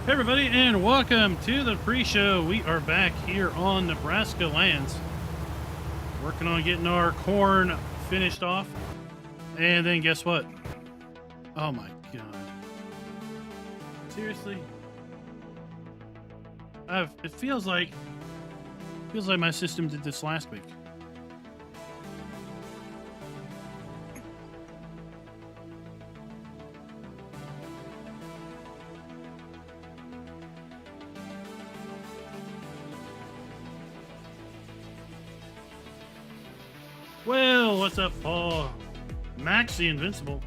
Hey everybody, and welcome to the pre-show. We are back here on Nebraska Lands, working on getting our corn finished off. And then guess what? Oh my god. Seriously? It feels like my system did this last week. Well, what's up, Paul? Max the Invincible.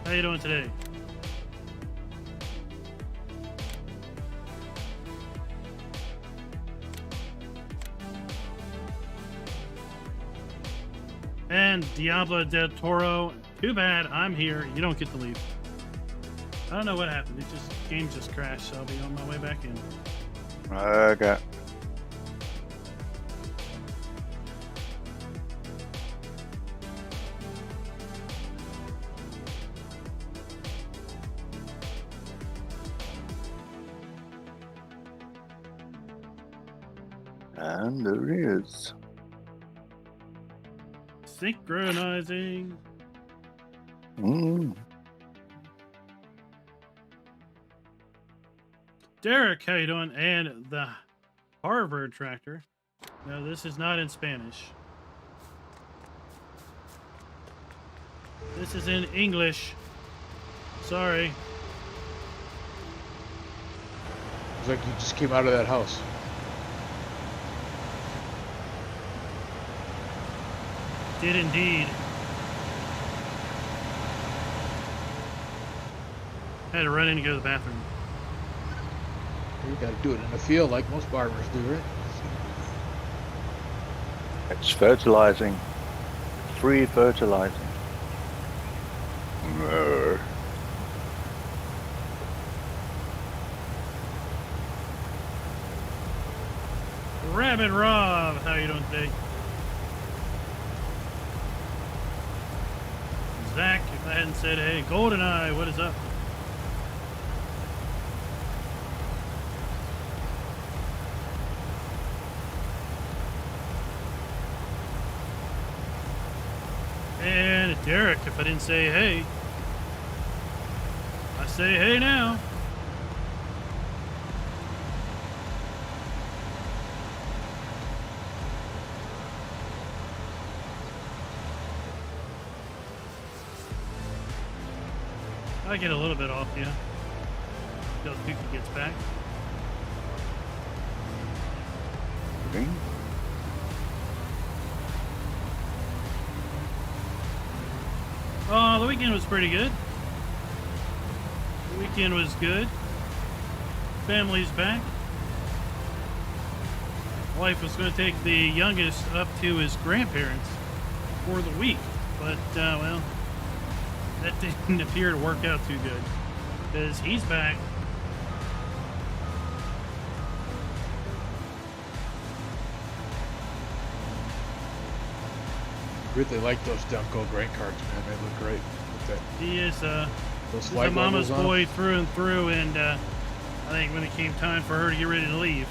How you doing today? And Diablo del Toro. Too bad I'm here. You don't get to leave. I don't know what happened. Game just crashed, so I'll be on my way back in. Okay. And there is. Synchronizing. Derek, how you doing? And the Harvard tractor. No, this is not in Spanish. This is in English. Sorry. It's like you just came out of that house. Did indeed. Had to run in to go to the bathroom. You gotta do it in the field like most farmers do, right? It's fertilizing. Free fertilizing. Rabbit Rob, how you doing today? Zach, if I hadn't said, hey, GoldenEye, what is up? And Derek, if I didn't say hey, I say hey now. I get a little bit off, yeah. Until Dookie gets back. Okay. Oh, the weekend was pretty good. The weekend was good. Family's back. Wife was going to take the youngest up to his grandparents for the week, but, well, that didn't appear to work out too good, because he's back. Really like those Demco grain carts, man. They look great. He is Those he's a mama's boy through and through, and I think when it came time for her to get ready to leave,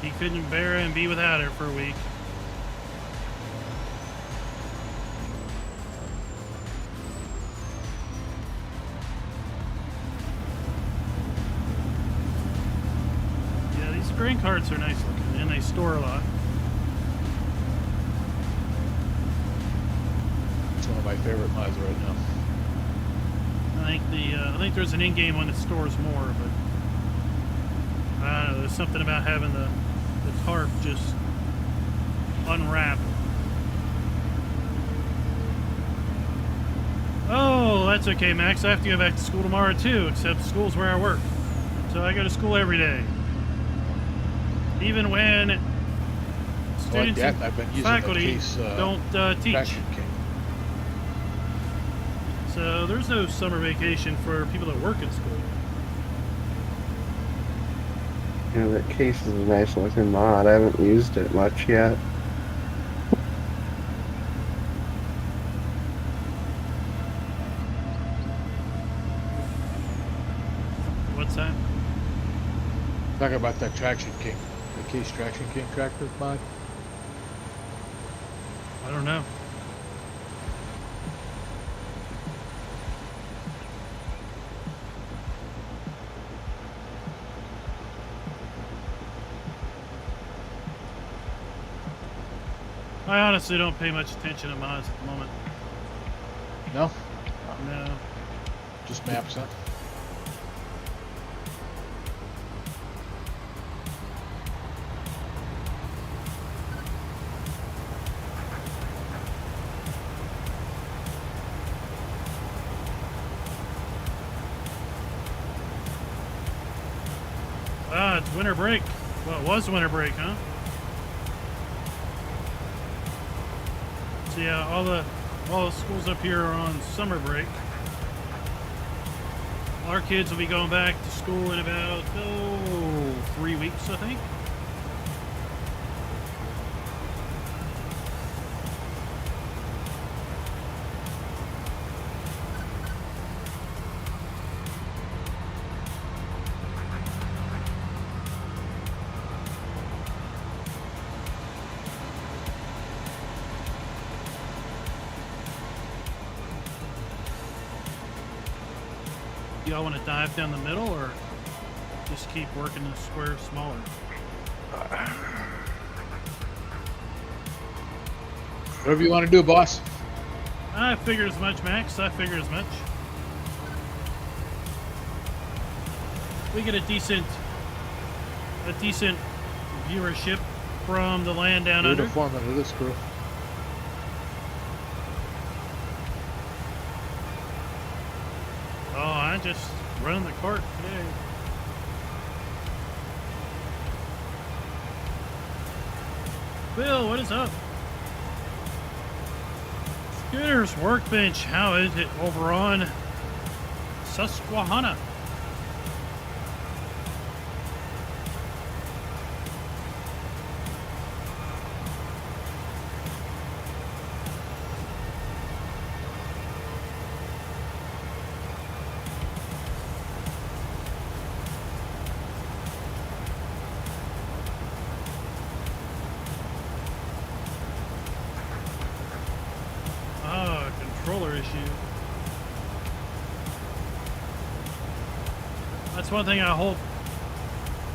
he couldn't bear it and be without her for a week. Yeah, these grain carts are nice looking, and they store a lot. One of my favorite mods right now. I think there's an in-game one that stores more, but I don't know. There's something about having the tarp just unwrap. Oh, that's okay, Max. I have to go back to school tomorrow too. Except school's where I work, so I go to school every day, even when students and faculty don't teach. So there's no summer vacation for people that work at school. Yeah, that case is a nice looking mod. I haven't used it much yet. What's that? Talking about that Traction King, the Case Traction King tractor mod. I don't know. I honestly don't pay much attention to mods at the moment. No, No. just maps, huh? Ah, it's winter break. Well, it was winter break, huh? So yeah, all the schools up here are on summer break. Our kids will be going back to school in about 3 weeks, I think. Y'all want to dive down the middle or just keep working the square smaller? Whatever you want to do, boss. I figured as much, Max. I figured as much. We get a decent viewership from the land down You're under. the foreman of this crew. Oh, I just running the cart today. Bill, what is up? Scooter's Workbench, how is it over on Susquehanna? Controller issue. That's one thing I hope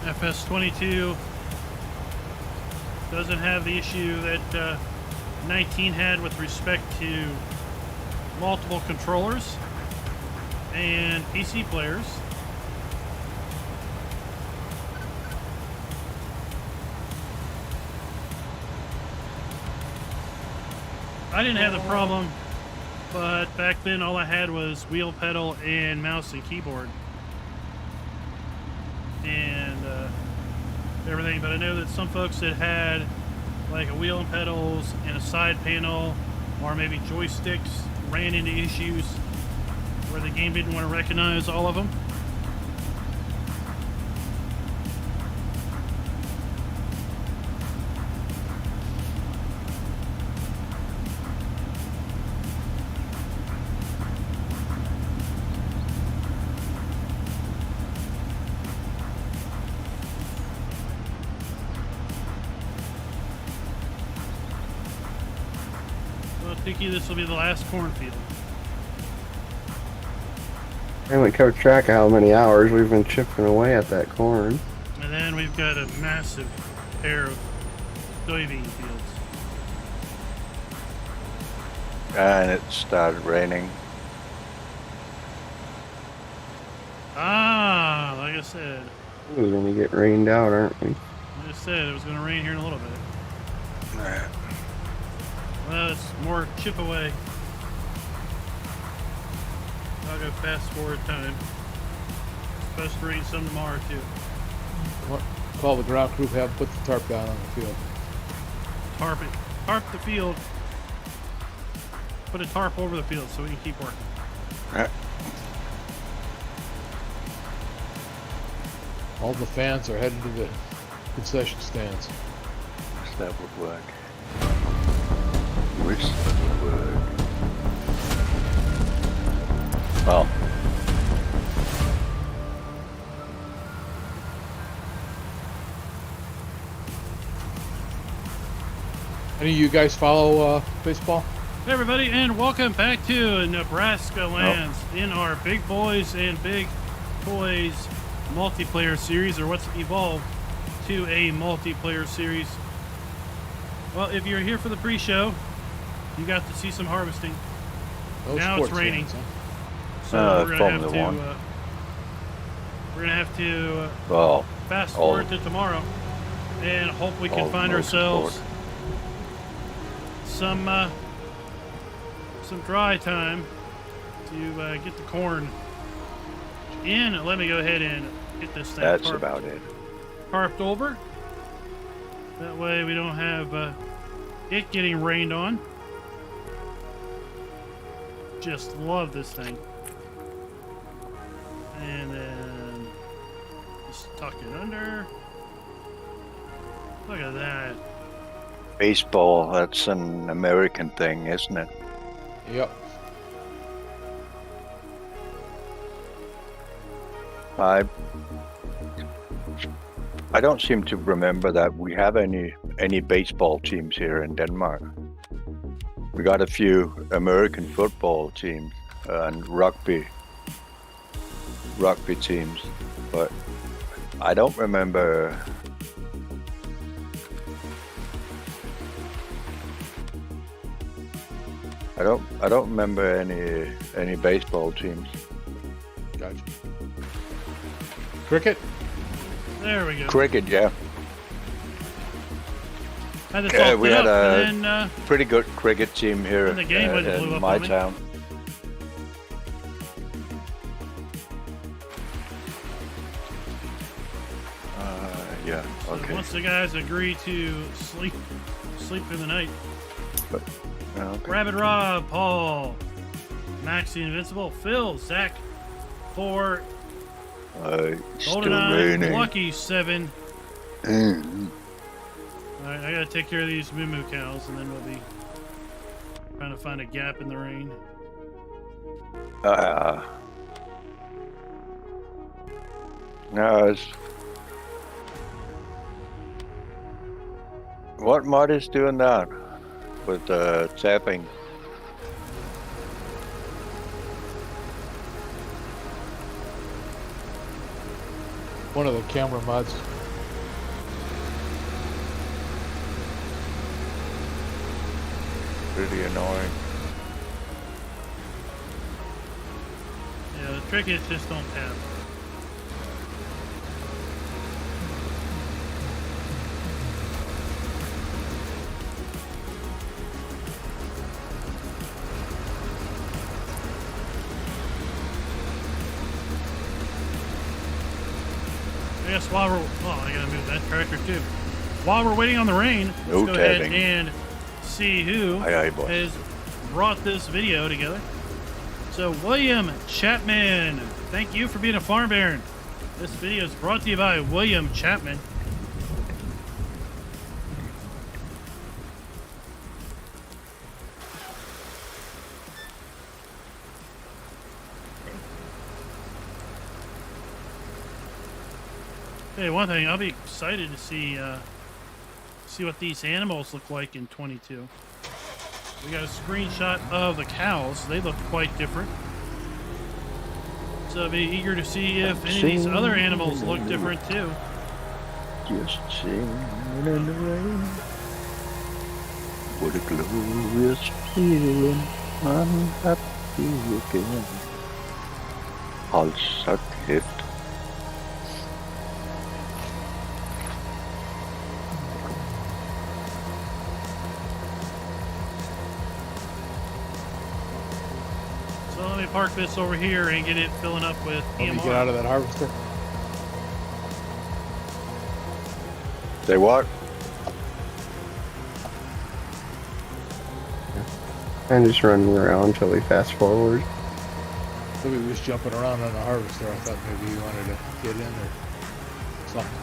FS22 doesn't have the issue that 19 had with respect to multiple controllers and PC players. I didn't have the problem, but back then all I had was wheel pedal and mouse and keyboard and everything. But I know that some folks that had like a wheel and pedals and a side panel or maybe joysticks ran into issues where the game didn't want to recognize all of them. Thinking this will be the last cornfield. I haven't kept track of how many hours we've been chipping away at that corn. And then we've got a massive pair of soybean fields. And it started raining. Ah, like I said. We're gonna get rained out, aren't we? Like I said, it was going to rain here in a little bit. Well, it's more chip away. I'll go fast forward time. It's supposed to rain some tomorrow too. Call the ground crew, have put the tarp down on the field. Tarp it. Tarp the field. Put a tarp over the field so we can keep working. All the fans are headed to the concession stands. Wish that would work. Wish that would work. Well, Any of you guys follow baseball? Hey everybody, and welcome back to Nebraska Lands in our Big Boys and Big Toys multiplayer series, or what's evolved to a multiplayer series. Well, if you're here for the pre-show, you got to see some harvesting. No Now it's sports raining, fans, huh? so we're gonna Formula One. have to Well, fast forward to tomorrow, and hope we can find ourselves some dry time to get the corn in. Let me go ahead and get this thing that's about it. tarped over. That way we don't have it getting rained on. Just love this thing. And then just tuck it under. Look at that. Baseball, that's an American thing, isn't it? Yep. I don't seem to remember that we have any baseball teams here in Denmark. We got a few American football teams and rugby teams, but I don't remember. I don't remember any baseball teams. Gotcha. Cricket? There we go. Cricket, yeah. Had this Yeah, all we set had up, a and then, pretty good cricket team here and the game went and blew in up my on me. town. Yeah, so okay. once the guys agree to sleep through the night. Okay. Rabbit Rob, Paul, Max the Invincible, Phil, Zach, 4, Still GoldenEye, raining. Lucky 7. Mm. Alright, I gotta take care of these moo cows, and then we'll be trying to find a gap in the rain. No, it's... What mod is doing that with tapping? One of the camera mods. Pretty annoying. Yeah, the trick is just don't tap. I guess while we're... Oh, I gotta move that tractor too. While we're waiting on the rain, No let's go ahead tapping. and see who Aye, aye, boy. has brought this video together. So, William Chapman, thank you for being a farm baron. This video is brought to you by William Chapman. Hey, one thing, I'll be excited to see what these animals look like in 22. We got a screenshot of the cows. They look quite different. So I'll be eager to see if any of these other animals look different too. Just singing in the rain. What a glorious feeling. I'm happy again. Altså kæft. So let me park this over here and get it filling up with Let me PMR. get out of that harvester. Say what? I'm just running around until we fast forward. Somebody was jumping around on the harvester. I thought maybe he wanted to get in or something.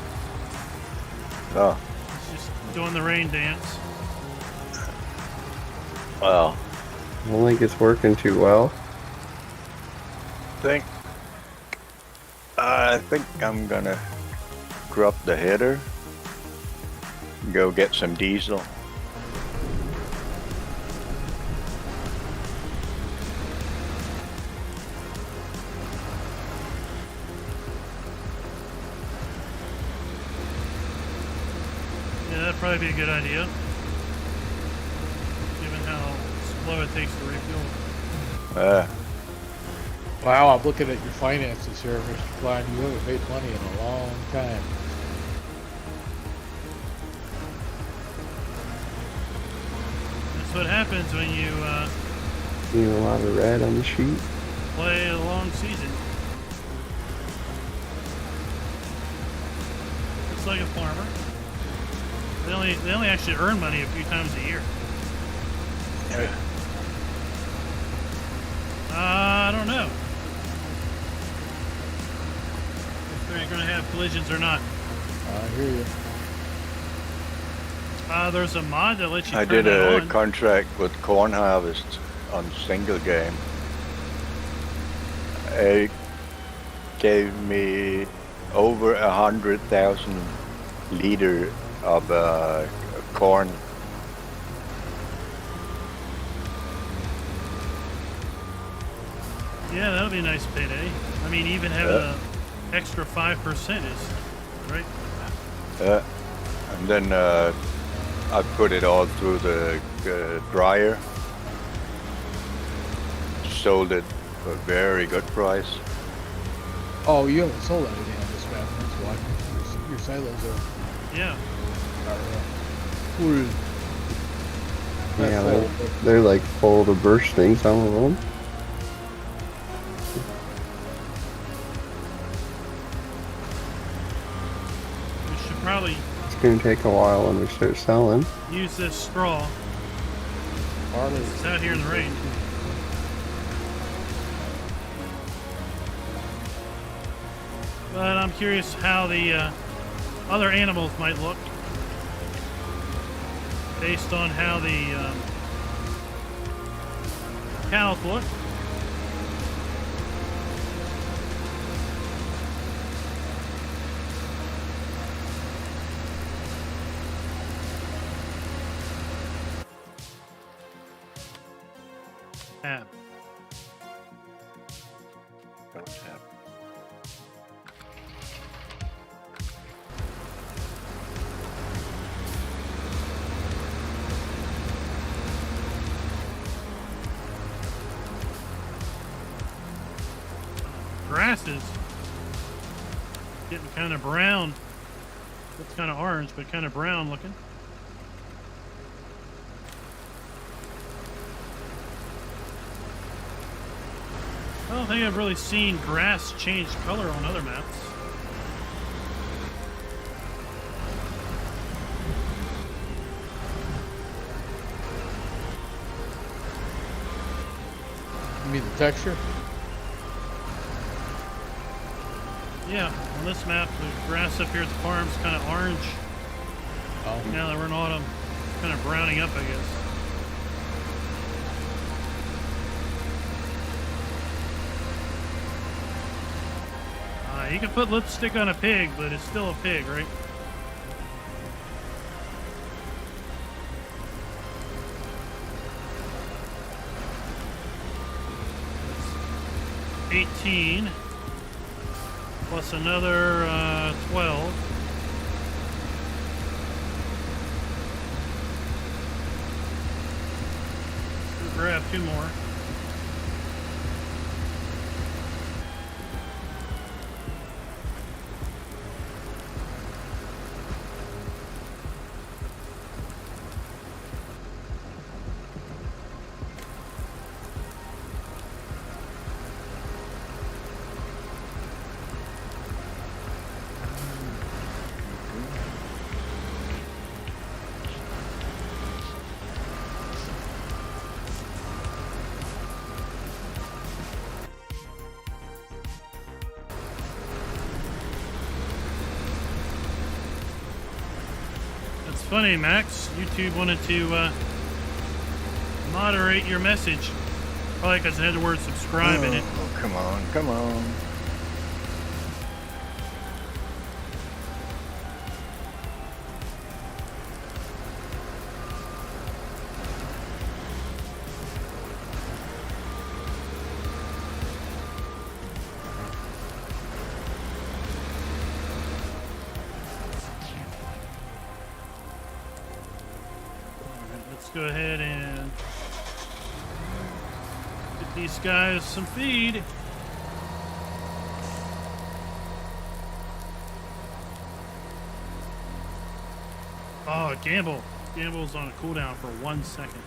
Oh, It's just doing the rain dance. well, I don't think it's working too well. I think I'm gonna drop the header. Go get some diesel. Probably be a good idea, given how slow it takes to refuel. Wow, I'm looking at your finances here, Mr. Klein. You haven't made money in a long time. That's what happens when you See a lot of red on the sheet. play a long season. It's like a farmer. They only actually earn money a few times a year. Right. I don't know if they're going to have collisions or not. I hear you. There's a mod that lets you I turn did that a on. contract with Corn Harvest on single game. It gave me over 100,000 liter of corn. Yeah, that'll be a nice payday. I mean, even having an extra 5% is right. And then I put it all through the dryer. Sold it for a very good price. Oh, you haven't sold anything on this map. That's why. Your silos are Yeah. full. Yeah, Not full, but they're like full to bursting, some of them. We should probably It's gonna take a while when we start selling. use this straw. barley. It's out here in the rain. But I'm curious how the other animals might look based on how the cows look. Tab. Grass is getting kind of brown. It's kind of orange, but kind of brown looking. I don't think I've really seen grass change color on other maps. You mean the texture? Yeah, on this map, the grass up here at the farm's kind of orange. Oh. Now that we're in autumn, it's kind of browning up, I guess. You can put lipstick on a pig, but it's still a pig, right? It's 18 plus another 12. We'll grab 2 more. It's funny, Max. YouTube wanted to moderate your message. Probably because it had the word subscribe in it. Oh, come on, come on. Let's go ahead and get these guys some feed. Oh, Gamble. Gamble's on a cooldown for 1 second.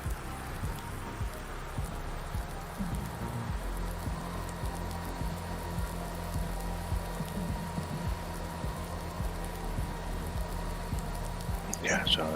Yeah, so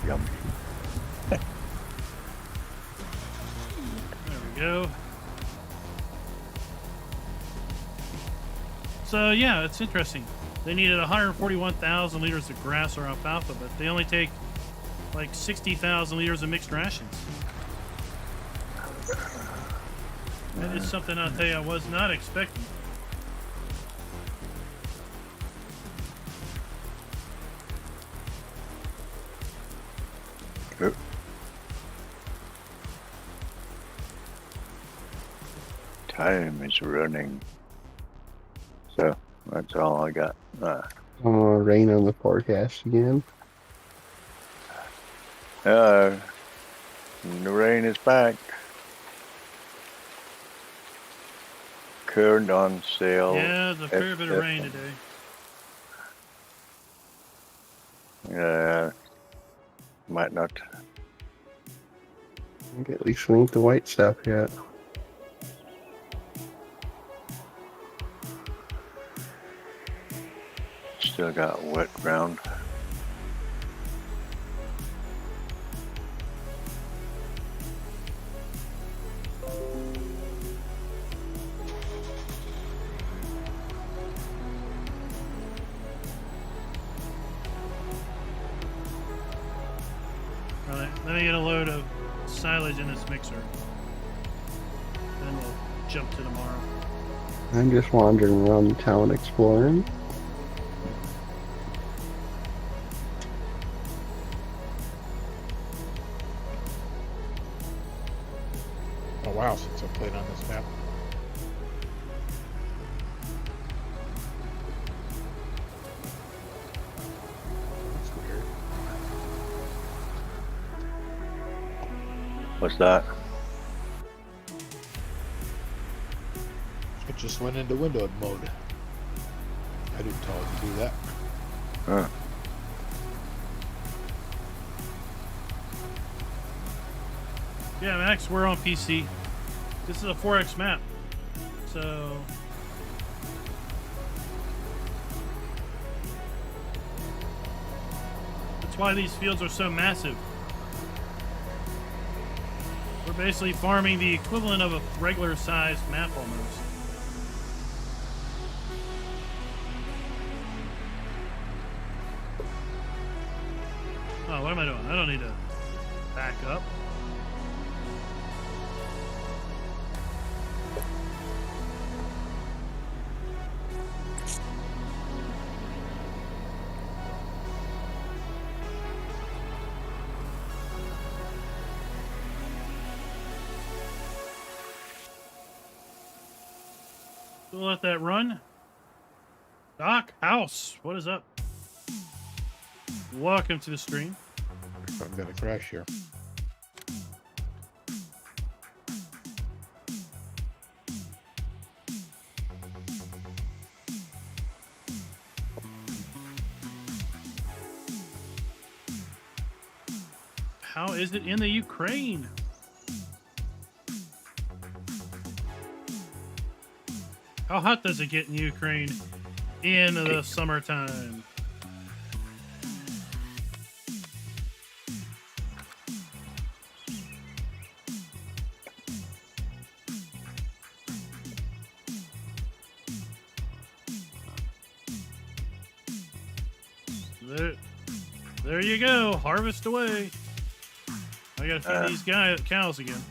yum. There we go. So yeah, it's interesting. They needed 141,000 liters of grass or alfalfa, but they only take like 60,000 liters of mixed rations. That is something I'll tell you I was not expecting. Yep. Time is running. So that's all I got. Rain on the forecast again. The rain is back. Current on sale. Yeah, there's a fair bit of rain today. Yeah, might not. At least we ain't the white stuff yet. Still got wet ground. Alright, let me get a load of silage in this mixer. Then we'll jump to tomorrow. I'm just wandering around town exploring. Oh wow, since I played on this map. That's weird. What's that? It just went into windowed mode. I didn't tell it to do that. Huh. Yeah, Max, we're on PC. This is a 4X map. So that's why these fields are so massive. We're basically farming the equivalent of a regular sized map almost. Oh, what am I doing? I don't need to back up. We'll let that run. Doc House, what is up? Welcome to the stream. I'm gonna crash here. How is it in the Ukraine? How hot does it get in Ukraine in the summertime? There you go. Harvest away. I gotta feed these cows again.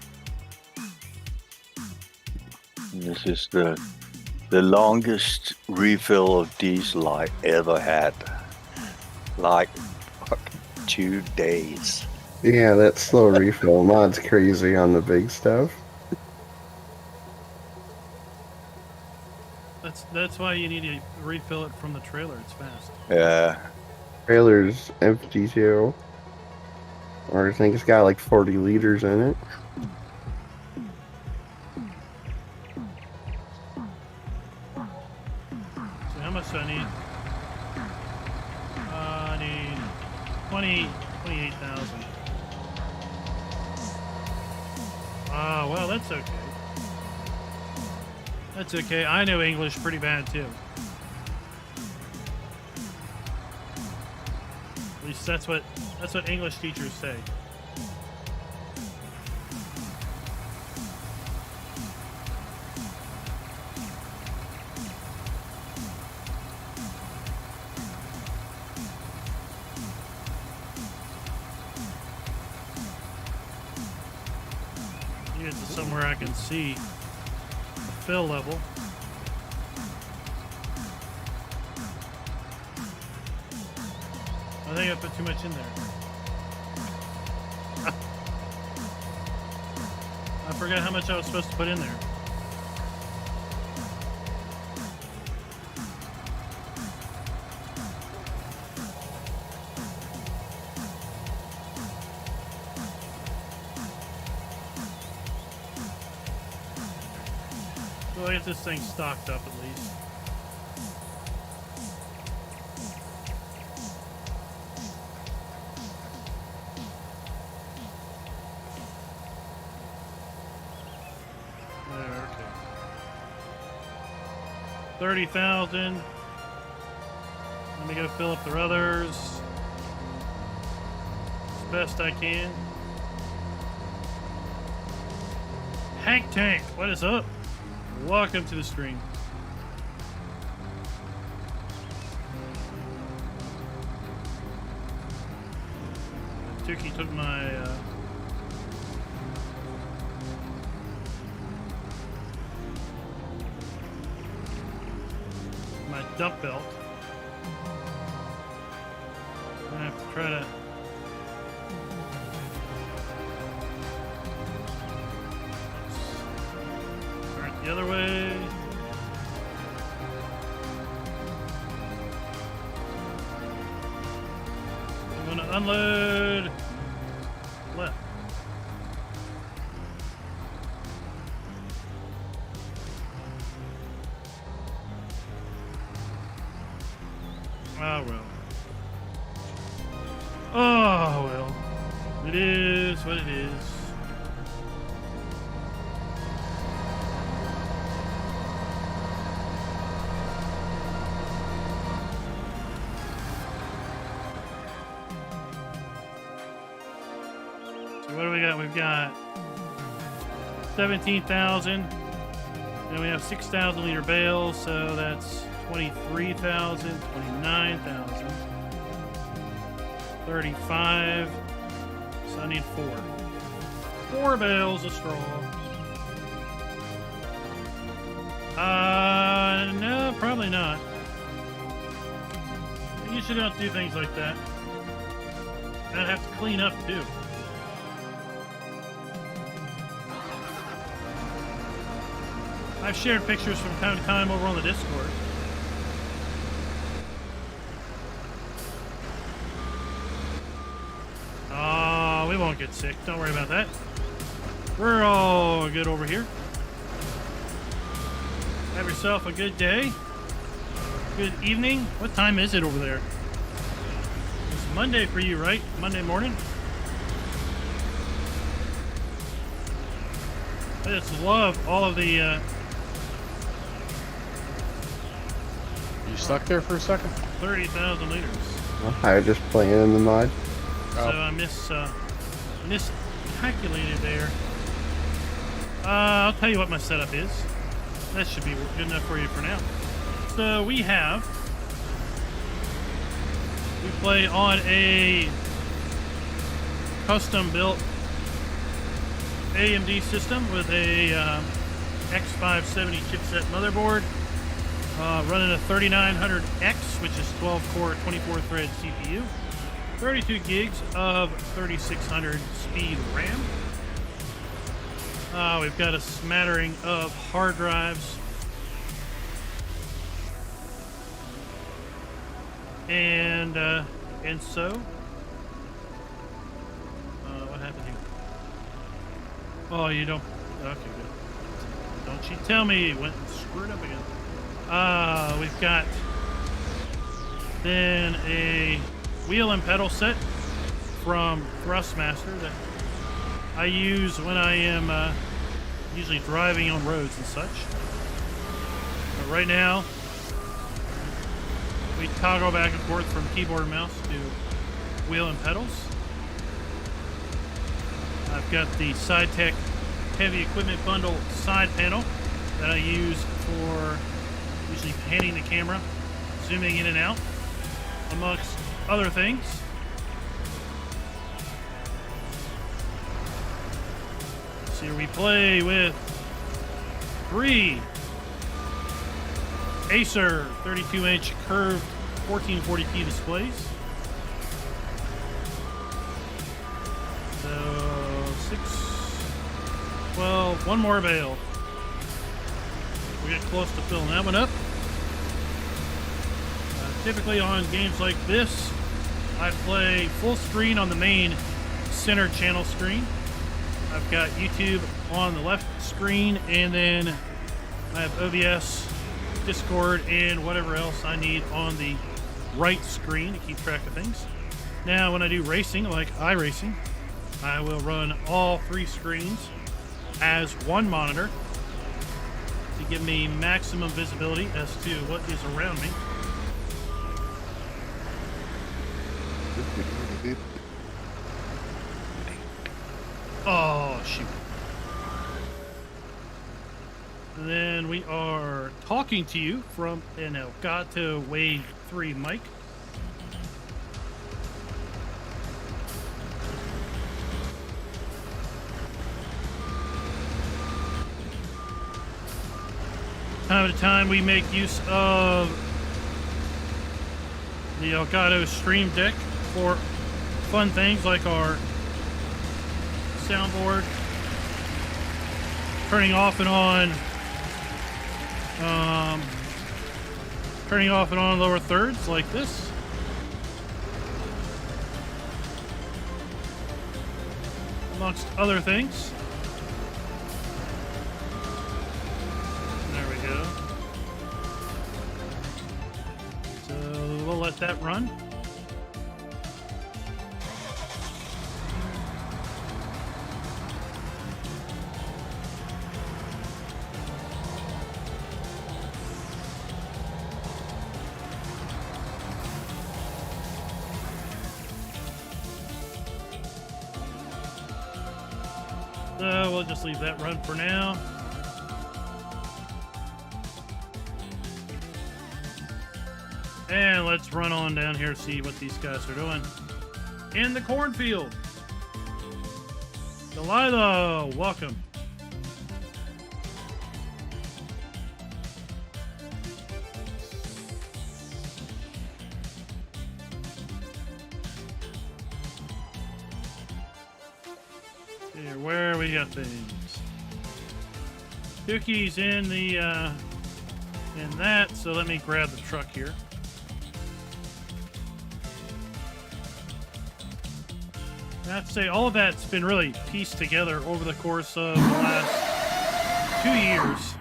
This is the The longest refill of diesel I ever had. Like, fucking 2 days. Yeah, that slow refill mod's crazy on the big stuff. That's why you need to refill it from the trailer. It's fast. Yeah. Trailer's empty too. Or I think it's got like 40 liters in it. So how much do I need? I need 28,000. Well, that's okay. That's okay. I know English pretty bad too. At least that's what English teachers say. Get to somewhere I can see the fill level. I think I put too much in there. I forgot how much I was supposed to put in there. So I get this thing stocked up at least. There, okay. 30,000. Let me go fill up the others as best I can. Hank Tank, what is up? Welcome to the stream. Tukey took my my dump belt. I'm gonna have to try to the other way. I'm gonna unload left. Oh well. Oh well. It is what it is. What do we got? We've got 17,000. Then we have 6,000 liter bales, so that's 23,000, 29,000, 35. So I need 4 bales of straw. No, probably not. I usually don't do things like that. I'd have to clean up too. I've shared pictures from time to time over on the Discord. Oh, we won't get sick. Don't worry about that. We're all good over here. Have yourself a good day. Good evening. What time is it over there? It's Monday for you, right? Monday morning? I just love all of the... You stuck there for a second? 30,000 liters. I was just playing in the mud. So I miscalculated there. I'll tell you what my setup is. That should be good enough for you for now. So we play on a custom built AMD system with a X570 chipset motherboard Running a 3900X, which is 12-core, 24-thread CPU. 32 gigs of 3600 speed RAM. We've got a smattering of hard drives. And so, what happened here? Oh, you don't, okay, good. Don't you tell me it went and screwed up again. We've got then a wheel and pedal set from Thrustmaster that I use when I am usually driving on roads and such. But right now, we toggle back and forth from keyboard and mouse to wheel and pedals. I've got the SideTech Heavy Equipment Bundle side panel that I use for usually panning the camera, zooming in and out, amongst other things. So here we play with 3 Acer 32-inch curved 1440p displays. So 6, 12, one more bale. We get close to filling that one up. Typically on games like this, I play full screen on the main center channel screen. I've got YouTube on the left screen, and then I have OBS, Discord, and whatever else I need on the right screen to keep track of things. Now, when I do racing, like iRacing, I will run all 3 screens as one monitor to give me maximum visibility as to what is around me. Oh, shoot. And then we are talking to you from an Elgato Wave 3 mic. Time to time we make use of the Elgato Stream Deck for fun things like our soundboard, turning off and on lower thirds like this. Amongst other things. There we go. So we'll let that run. So we'll just leave that run for now. And let's run on down here to see what these guys are doing in the cornfield. Delilah, welcome. Here, where we got things. Dookie's in the in that, so let me grab the truck here. I have to say, all of that's been really pieced together over the course of the last 2 years.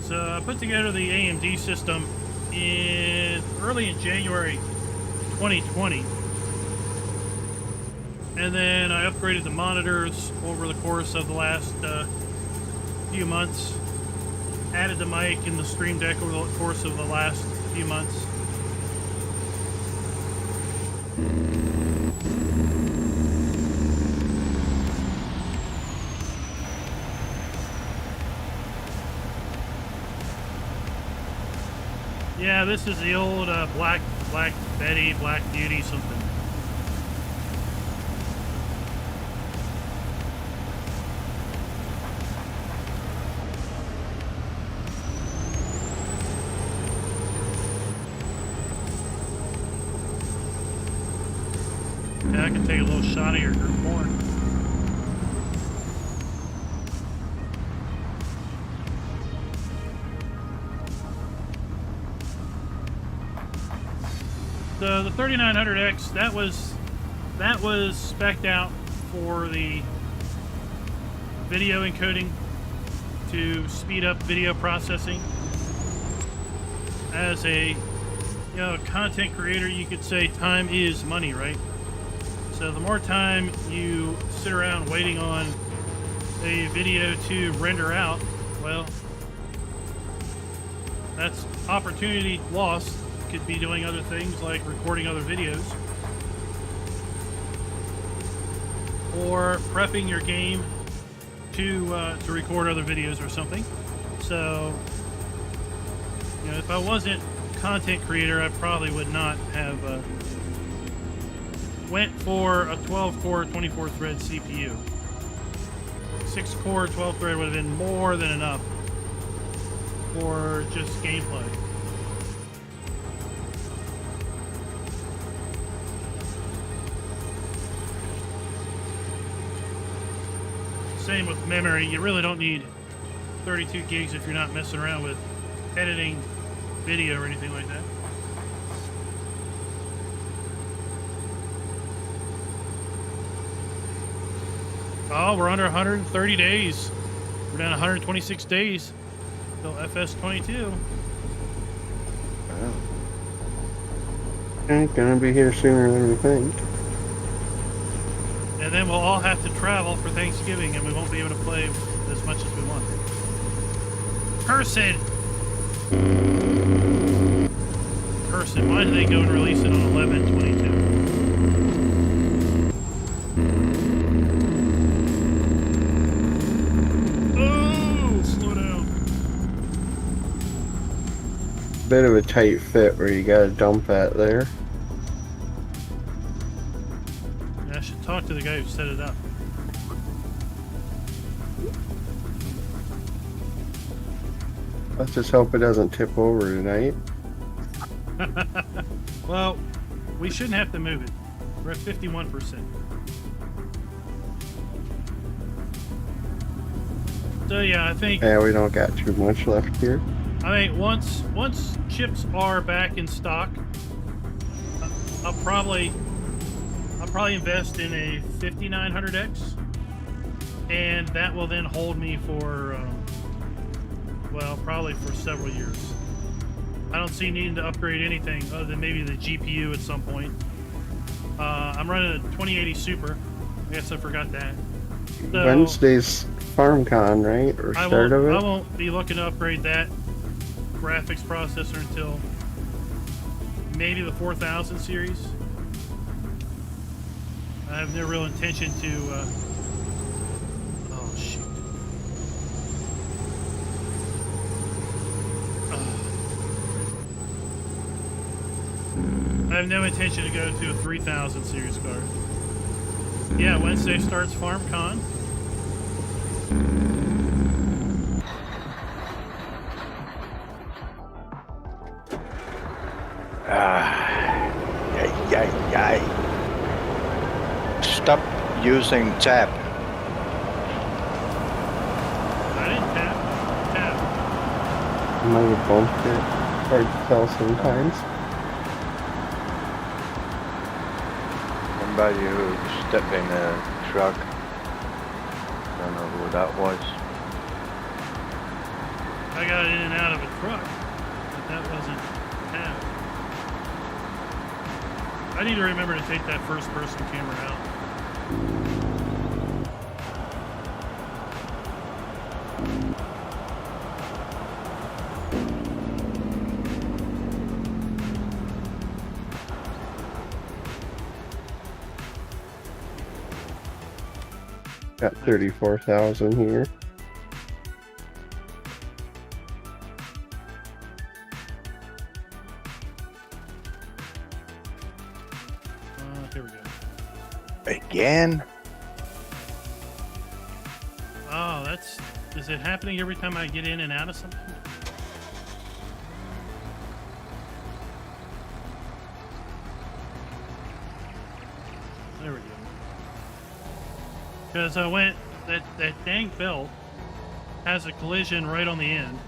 So I put together the AMD system early in January 2020. And then I upgraded the monitors over the course of the last few months. Added the mic and the Stream Deck over the course of the last few months. Yeah, this is the old Black Betty, Black Beauty, something. Yeah, I can take a little shot of your corn. The 3900X, that was spec'd out for the video encoding to speed up video processing. As a content creator, you could say time is money, right? So the more time you sit around waiting on a video to render out, well, that's opportunity lost. Could be doing other things like recording other videos or prepping your game to record other videos or something. So, if I wasn't a content creator, I probably would not have went for a 12-core, 24-thread CPU. 6-core, 12-thread would have been more than enough for just gameplay. Same with memory. You really don't need 32 gigs if you're not messing around with editing video or anything like that. Oh, we're under 130 days. We're down 126 days till FS22. Wow. Ain't gonna be here sooner than we think. And then we'll all have to travel for Thanksgiving, and we won't be able to play as much as we want. Person! Person, why did they go and release it on 11/22? Oh, slow down. Bit of a tight fit where you gotta dump at there. I should talk to the guy who set it up. Let's just hope it doesn't tip over tonight. Well, we shouldn't have to move it. We're at 51%. So yeah, I think Yeah, we don't got too much left here. I think once chips are back in stock, I'll probably invest in a 5900X, and that will then hold me for probably for several years. I don't see needing to upgrade anything other than maybe the GPU at some point. I'm running a 2080 Super. I guess I forgot that. So Wednesday's FarmCon, right? Or start of it? I won't be looking to upgrade that graphics processor until maybe the 4000 series. I have no real intention to oh shoot. I have no intention to go to a 3000 series card. Yeah, Wednesday starts FarmCon. Yay. Stop using tab. I didn't tap. I might have bumped it. Hard to tell sometimes. Somebody who stepped in a truck. Don't know who that was. I got in and out of a truck, but that wasn't tab. I need to remember to take that first person camera out. Got 34,000 here. Here we go. Again? Oh, is it happening every time I get in and out of something? There we Because I went, that dang belt has a collision right on the end,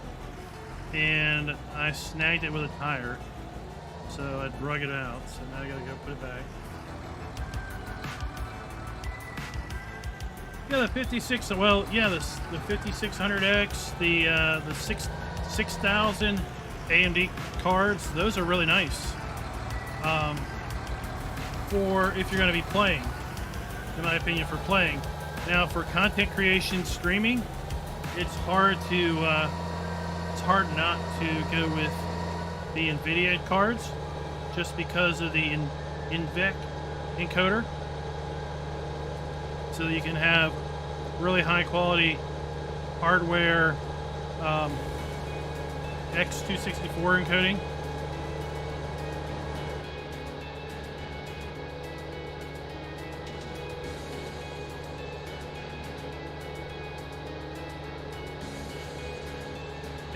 and I snagged it with a tire, so I drug it out, so now I gotta go put it back. Yeah, the 56, well, yeah, the 5600X, the 6000 AMD cards, those are really nice. For if you're going to be playing, in my opinion, for playing. Now, for content creation, streaming, it's hard not to go with the NVIDIA cards, just because of the InVec encoder, so that you can have really high quality hardware X264 encoding.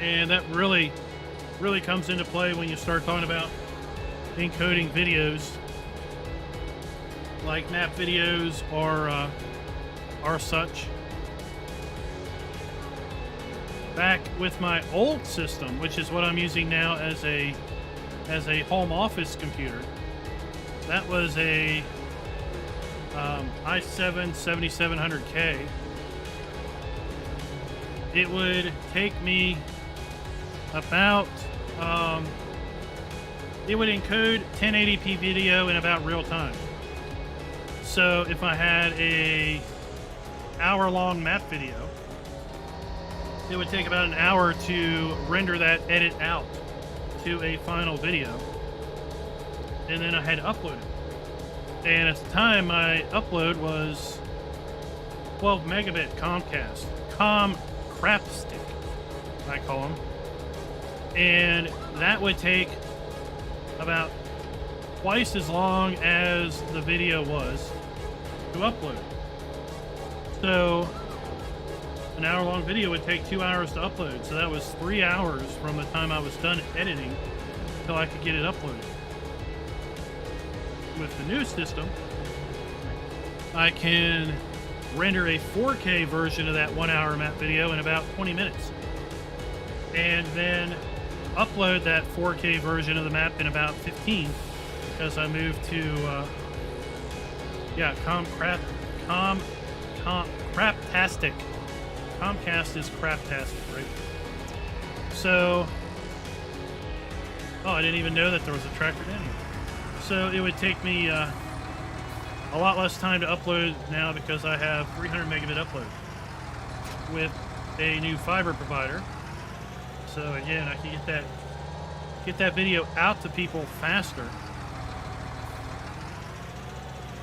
And that really comes into play when you start talking about encoding videos, like map videos are such. Back with my old system, which is what I'm using now as a home office computer, that was a i7 7700K. It would take me about it would encode 1080p video in about real time. So if I had a hour-long map video, it would take about an hour to render that edit out to a final video, and then I had to upload it. And at the time, my upload was 12 megabit Comcast crap stick, I call them, and that would take about twice as long as the video was to upload. So an hour-long video would take 2 hours to upload, so that was 3 hours from the time I was done editing until I could get it uploaded. With the new system, I can render a 4K version of that 1 hour map video in about 20 minutes, and then upload that 4K version of the map in about 15, because I moved to craptastic. Comcast is craptastic, right? So, I didn't even know that there was a tractor down here. So it would take me a lot less time to upload now, because I have 300 megabit upload with a new fiber provider. So again, I can get that video out to people faster,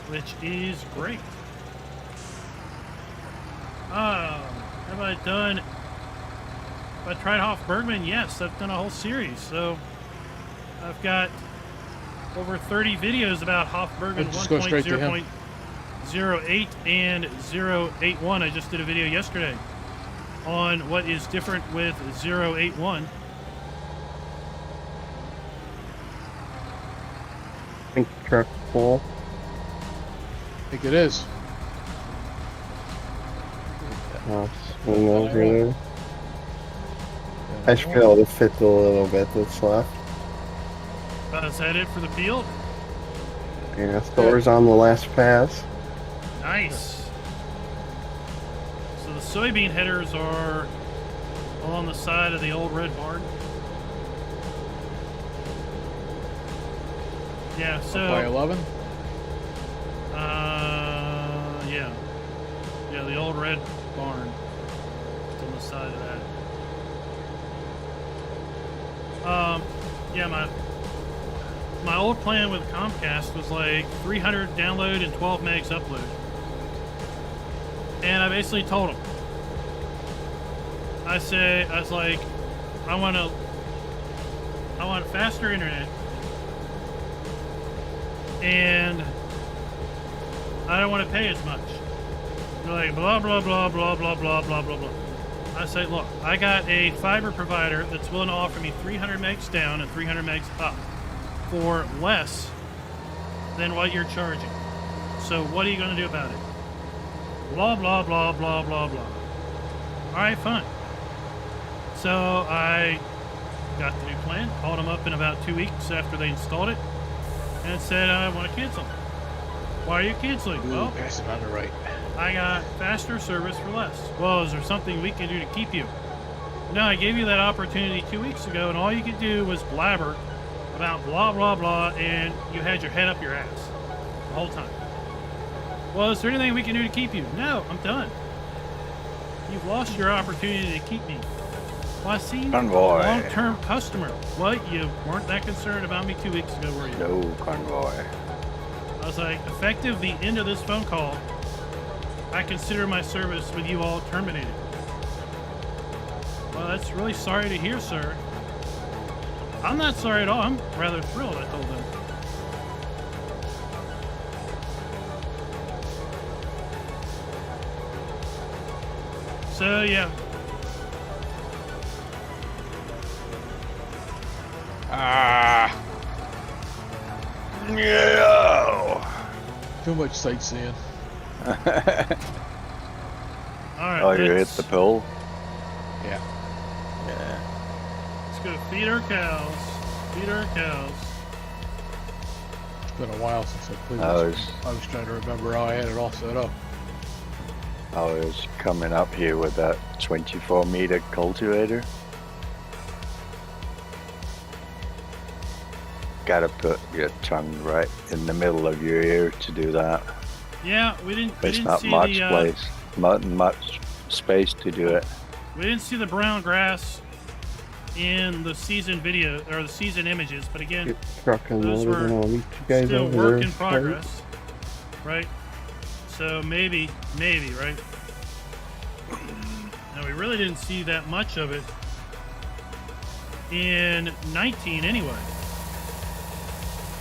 which is great. Have I tried Hoff-Bergman? Yes, I've done a whole series. So I've got over 30 videos about Hoff-Bergman 1.0.08 and 0.81. I just did a video yesterday on what is different with 0.81. I think truck full. I think it is. I'll swing over there. I should be able to fit the little bit that's left. Is that it for the field? Yeah, Thor's on the last pass. Nice. So the soybean headers are along the side of the old red barn. Yeah, so By 11? Yeah, the old red barn is on the side of that. Yeah, my old plan with Comcast was like 300 download and 12 megs upload. And I basically told them, I was like, I want faster internet, and I don't want to pay as much. They're like, blah, blah, blah, blah, blah, blah, blah, blah, blah. I say, look, I got a fiber provider that's willing to offer me 300 megs down and 300 megs up for less than what you're charging. So what are you going to do about it? Blah, blah, blah, blah, blah, blah. All right, fine. So I got the new plan, called them up in about 2 weeks after they installed it, and said, I want to cancel. Why are you canceling? Ooh, Well, pass it on the right. I got faster service for less. Well, is there something we can do to keep you? No, I gave you that opportunity 2 weeks ago, and all you could do was blabber about blah, blah, blah, and you had your head up your ass the whole time. Well, is there anything we can do to keep you? No, I'm done. You've lost your opportunity to keep me. Well, I seem a Convoy. long-term customer. What? You weren't that concerned about me 2 weeks ago, were you? No convoy. I was like, effective the end of this phone call, I consider my service with you all terminated. Well, that's really sorry to hear, sir. I'm not sorry at all. I'm rather thrilled, I told them. So, yeah. Ah. Yeah. Too much sightseeing. All right. Oh, you hit let's- the pole? Yeah. Yeah. Let's go feed our cows. Feed our cows. It's been a while since I played I this. was- I was trying to remember how I had it all set up. I was coming up here with that 24-meter cultivator. Gotta put your tongue right in the middle of your ear to do that. Yeah, we didn't There's see not much the place, much space to do it. we didn't see the brown grass in the season video or the season images, but again, Get truck and those loaded, were and I'll meet you guys still over work there. in progress, right? So maybe, right? Now we really didn't see that much of it in 19 anyway.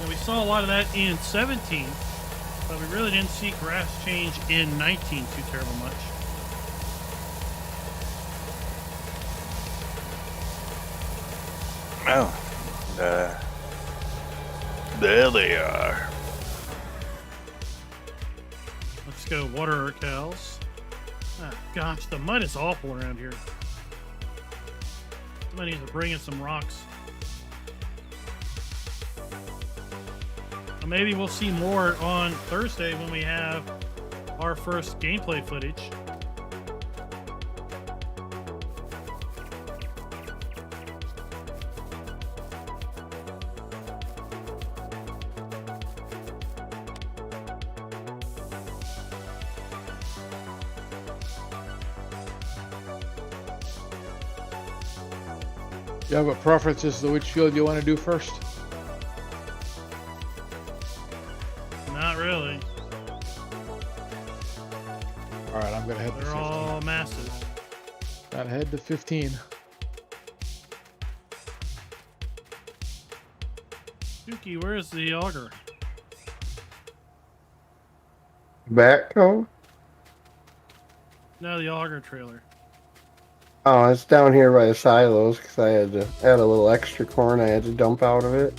And we saw a lot of that in 17, but we really didn't see grass change in 19 too terrible much. Oh, there they are. Let's go water our cows. Ah, gosh, the mud is awful around here. Somebody needs to bring in some rocks. Well, maybe we'll see more on Thursday when we have our first gameplay footage. You have a preference as to which field you want to do first? Not really. All right, I'm gonna head to They're 15. all massive. Gotta head to 15. Dookie, where's the auger? Backhoe? No, the auger trailer. Oh, it's down here by the silos because I had to add a little extra corn I had to dump out of it.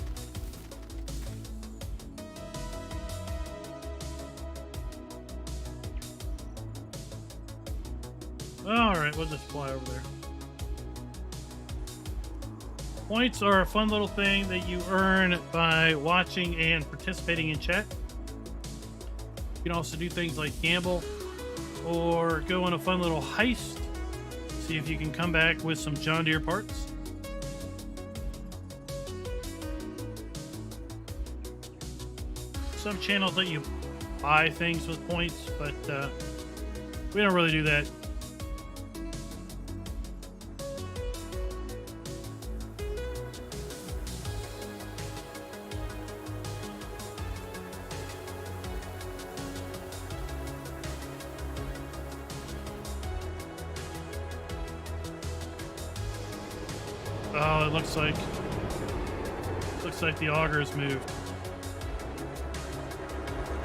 Alright, we'll just fly over there. Points are a fun little thing that you earn by watching and participating in chat. You can also do things like gamble or go on a fun little heist. See if you can come back with some John Deere parts. Some channels let you buy things with points, but we don't really do that. Oh, it looks like the auger's moved.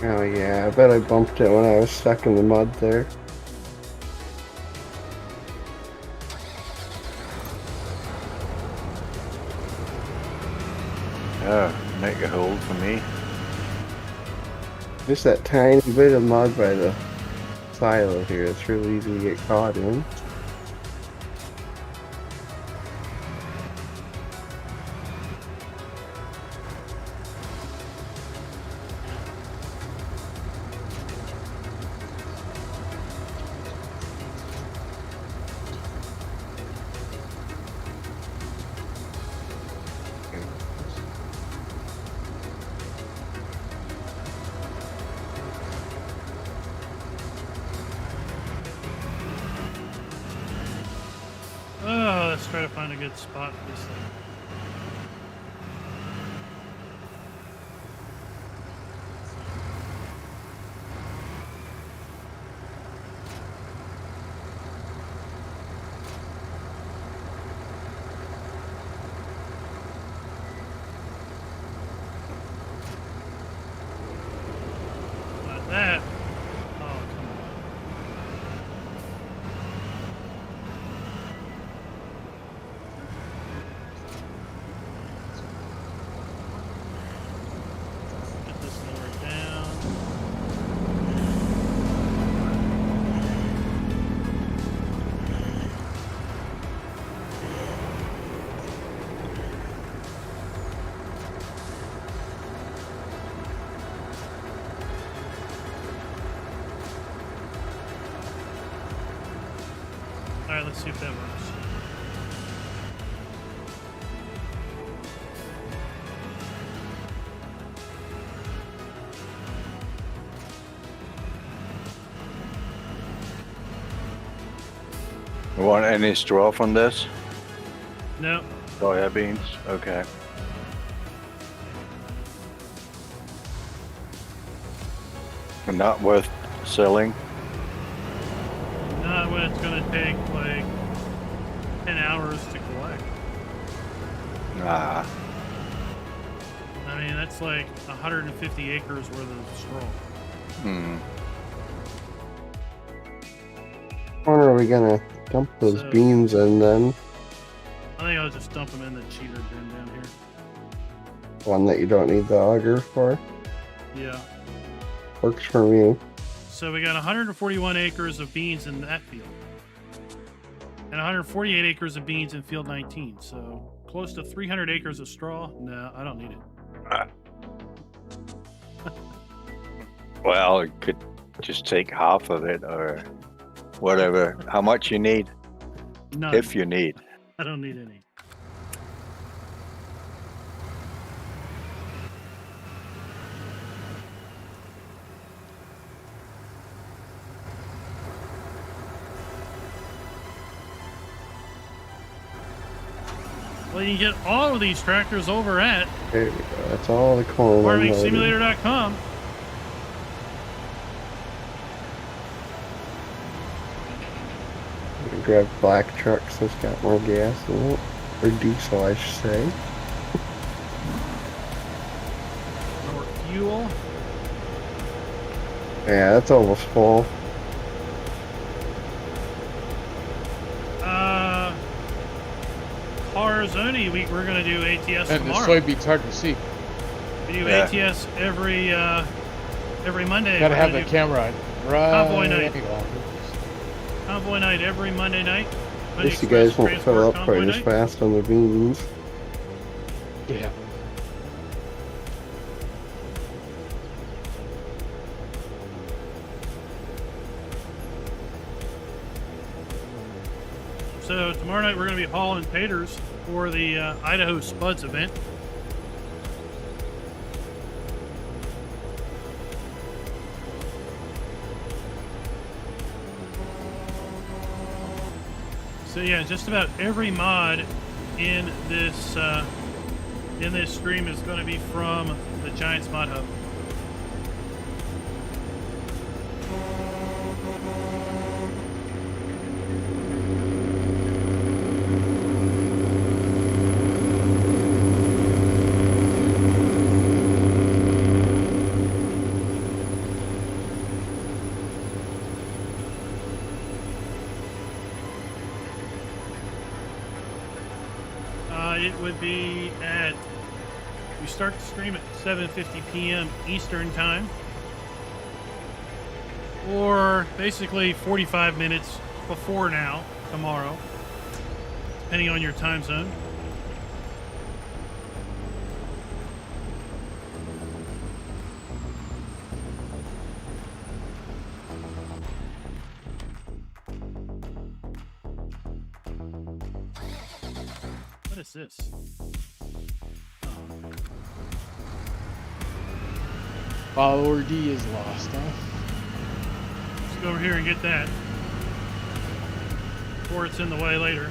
Oh yeah, I bet I bumped it when I was stuck in the mud there. Oh, make a hold for me. Just that tiny bit of mud by the silo here. It's really easy to get caught in. Oh, let's try to find a good spot for this thing. Not that. Oh, come on. Get this lower down. All right, let's see if that works. You want any straw from this? No, Soybeans? Okay. Not worth selling? not when it's going to take like 10 hours to collect. Nah. I mean, that's like 150 acres worth of straw. Hmm. When are we gonna dump those So- beans in then? I think I'll just dump them in the cheater bin down here. One that you don't need the auger for? Yeah. Works for me. So we got 141 acres of beans in that field. And 148 acres of beans in field 19. So close to 300 acres of straw. No, I don't need it. Well, it could just take half of it or whatever. How much you need, None. if you need. I don't need any. Well, you can get all of these tractors over at There we go. That's all the corn. unloaded. farmingsimulator.com. We grab black trucks that's got more gas in it. Or diesel, I should say. More fuel. Yeah, that's almost full. Cars only. We're going to do ATS And the tomorrow. soybeans hard to see. We do Yeah. ATS every Monday. Gotta We're have gonna the do camera right. Convoy night. Convoy night every Monday night. At least you guys won't fill up quite as fast on the beans. Yeah. So tomorrow night we're going to be hauling taters for the Idaho Spuds event. So yeah, just about every mod in this stream is going to be from the Giants Mod Hub. It would be at, we start the stream at 7:50 p.m. Eastern time. or basically 45 minutes before now, tomorrow, depending on your time zone. What is this? Follower D is lost, huh? Let's go over here and get that before it's in the way later.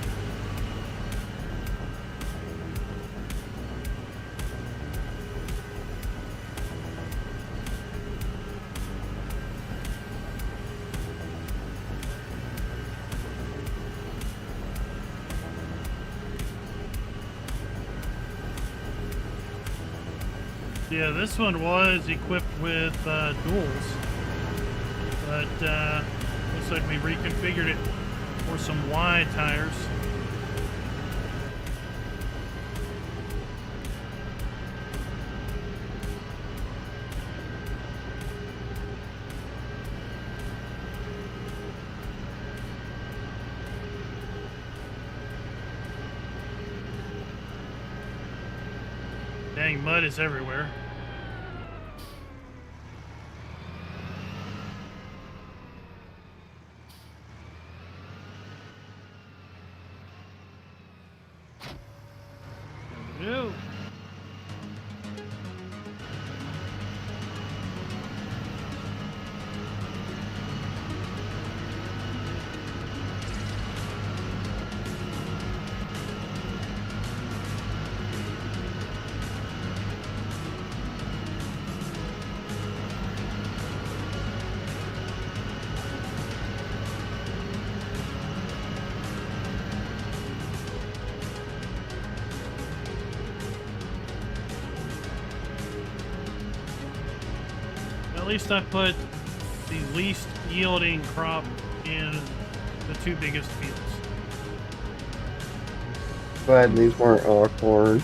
Yeah, this one was equipped with duals, but looks like we reconfigured it for some wide tires. Dang, mud is everywhere. There we go. At least I put the least yielding crop in the two biggest fields. Glad these weren't all corn.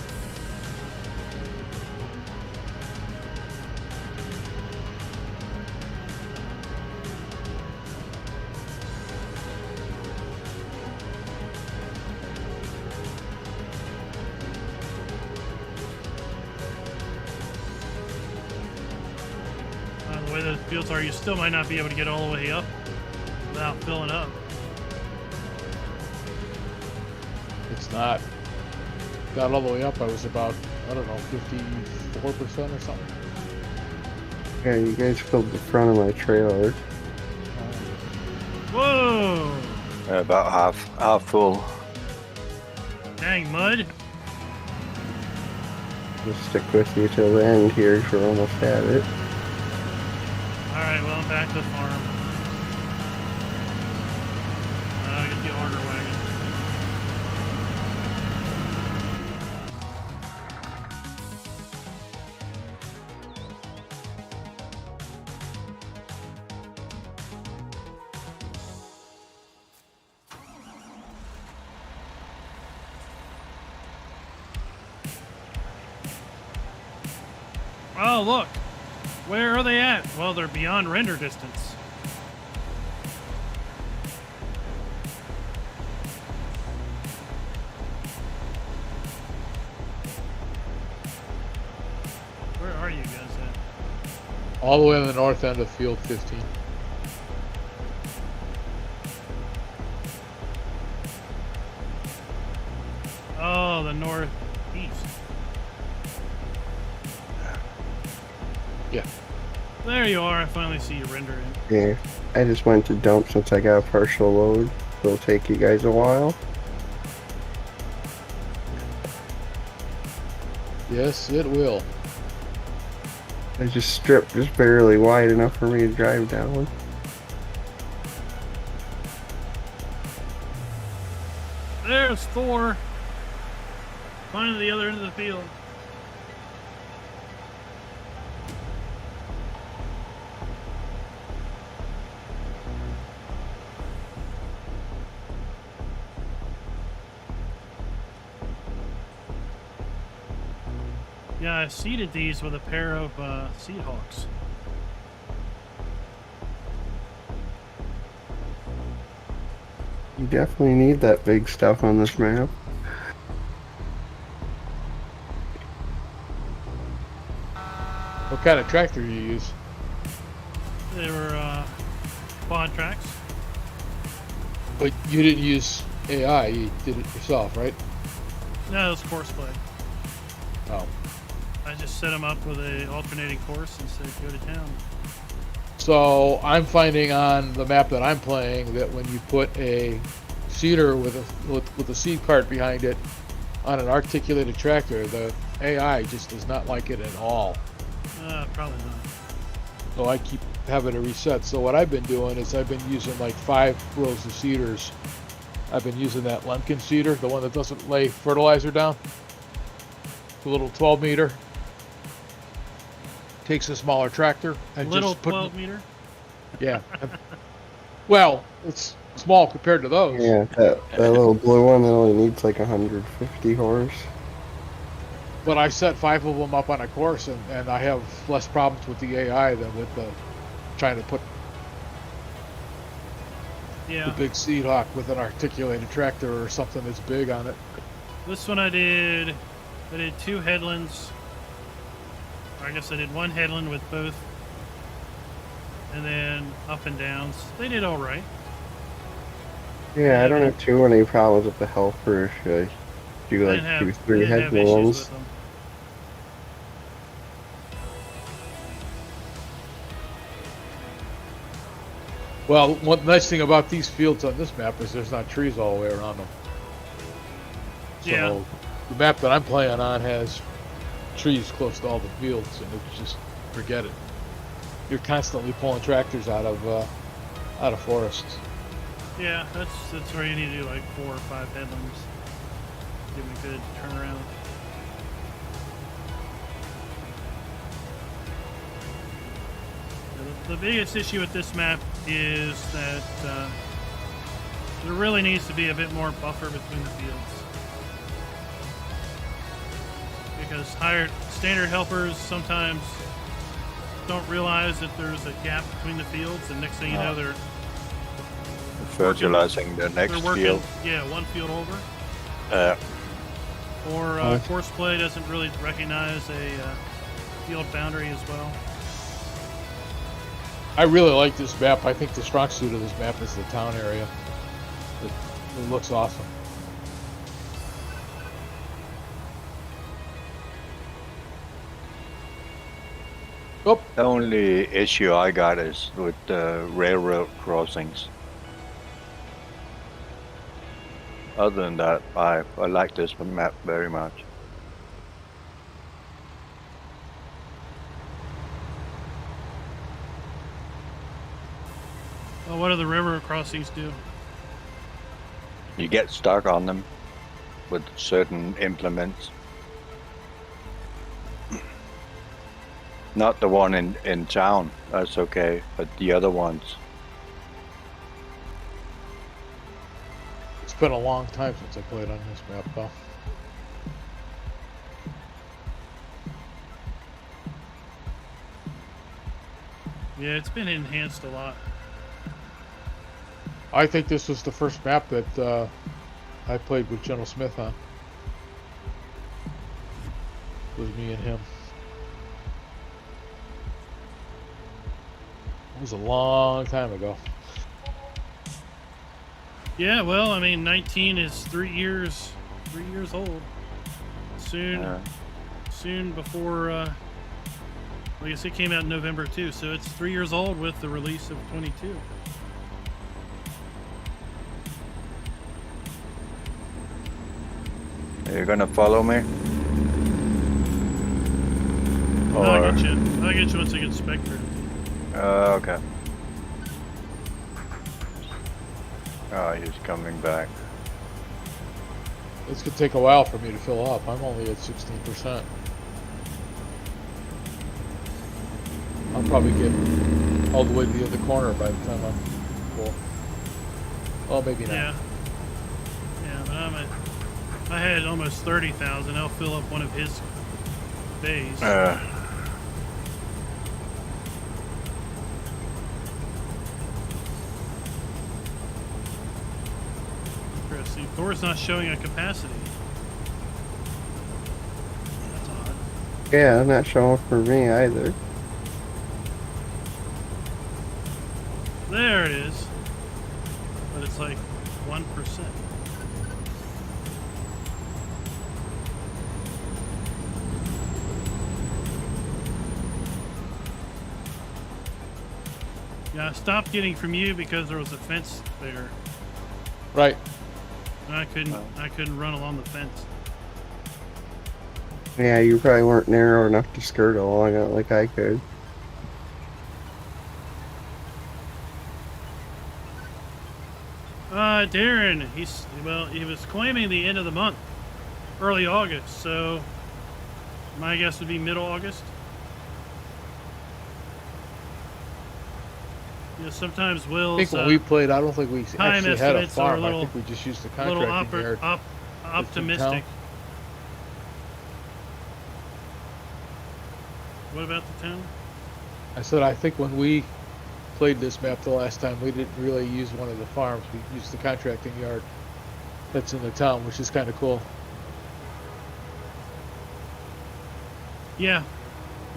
The way those fields are, you still might not be able to get all the way up without filling up. It's not. Got all the way up. I was about, I don't know, 54% or something. Yeah, you guys filled the front of my trailer. Whoa! About half full. Dang, mud. Just stick with you till the end here, 'cause we're almost at it. Alright, well, I'm back to the farm. I'll get the auger wagon. Oh, look! Where are they at? Well, they're beyond render distance. Where are you guys at? All the way on the north end of field 15. Oh, the northeast. Yeah. There you are. I finally see you rendering. Yeah, I just went to dump since I got a partial load. It'll take you guys a while. Yes, it will. I just stripped just barely wide enough for me to drive down. There's Thor. Finally, the other end of the field. Yeah, I seeded these with a pair of seed hawks. You definitely need that big stuff on this map. What kind of tractor do you use? They were quad tracks. But you didn't use AI, you did it yourself, right? No, it was course play. Oh. I just set them up with a alternating course and said go to town. So I'm finding on the map that I'm playing that when you put a seeder with a seed cart behind it on an articulated tractor, the AI just does not like it at all. Probably not. So I keep having to reset. So what I've been doing is I've been using like 5 rows of seeders. I've been using that Lemkin seeder, the one that doesn't lay fertilizer down. The little 12 meter. Takes a smaller tractor and Little just put 12 meter. Yeah. Well, it's small compared to those. Yeah, that little blue one that only needs like 150 horse. But I set 5 of them up on a course, and I have less problems with the AI than with the trying to put the big seed hawk with an articulated tractor or something that's big on it. This one I did 2 headlands. I guess I did 1 headland with both, and then up and downs. They did all right. Yeah, I don't have too many problems with the helper if I do like 2-3 headlands. Well, one nice thing about these fields on this map is there's not trees all the way around them. So the map that I'm playing on has trees close to all the fields, and it's just forget it. You're constantly pulling tractors out of forests. Yeah, that's where you need to do like 4 or 5 headlands. Give them a good turnaround. The biggest issue with this map is that there really needs to be a bit more buffer between the fields. Because standard helpers sometimes don't realize that there's a gap between the fields, and next thing you know, they're fertilizing the next field. Yeah, 1 field over. Or course play doesn't really recognize a field boundary as well. I really like this map. I think the strong suit of this map is the town area. It looks awesome. Oh. The only issue I got is with the railroad crossings. Other than that, I like this map very much. Well, what do the river crossings do? You get stuck on them with certain implements. Not the one in town, that's okay, but the other ones. It's been a long time since I played on this map, though. Yeah, it's been enhanced a lot. I think this was the first map that I played with General Smith on. It was me and him. It was a long time ago. Yeah, well, I mean, 19 is 3 years old. Soon before, I guess it came out in November too, so it's 3 years old with the release of 22. You're gonna follow me? I'll get you once I get Spectre. Okay. Oh, he's coming back. It's gonna take a while for me to fill up. I'm only at 16%. I'll probably get all the way to the other corner by the time I'm full. Well, maybe not. Yeah, but I had almost 30,000. I'll fill up one of his bays. See, Thor's not showing a capacity. That's odd. Yeah, not showing for me either. There it is. But it's like 1%. Yeah, I stopped getting from you because there was a fence there. Right. And I couldn't run along the fence. Yeah, you probably weren't narrow enough to skirt along it like I could. Darren, he was claiming the end of the month, early August, so my guess would be middle August. You know, sometimes I Will's think when we played, I don't think we time actually had a estimates are a farm. little- I think we just used the little contracting yard. optimistic. What about the town? I said I think when we played this map the last time, we didn't really use one of the farms. We used the contracting yard that's in the town, which is kind of cool. Yeah.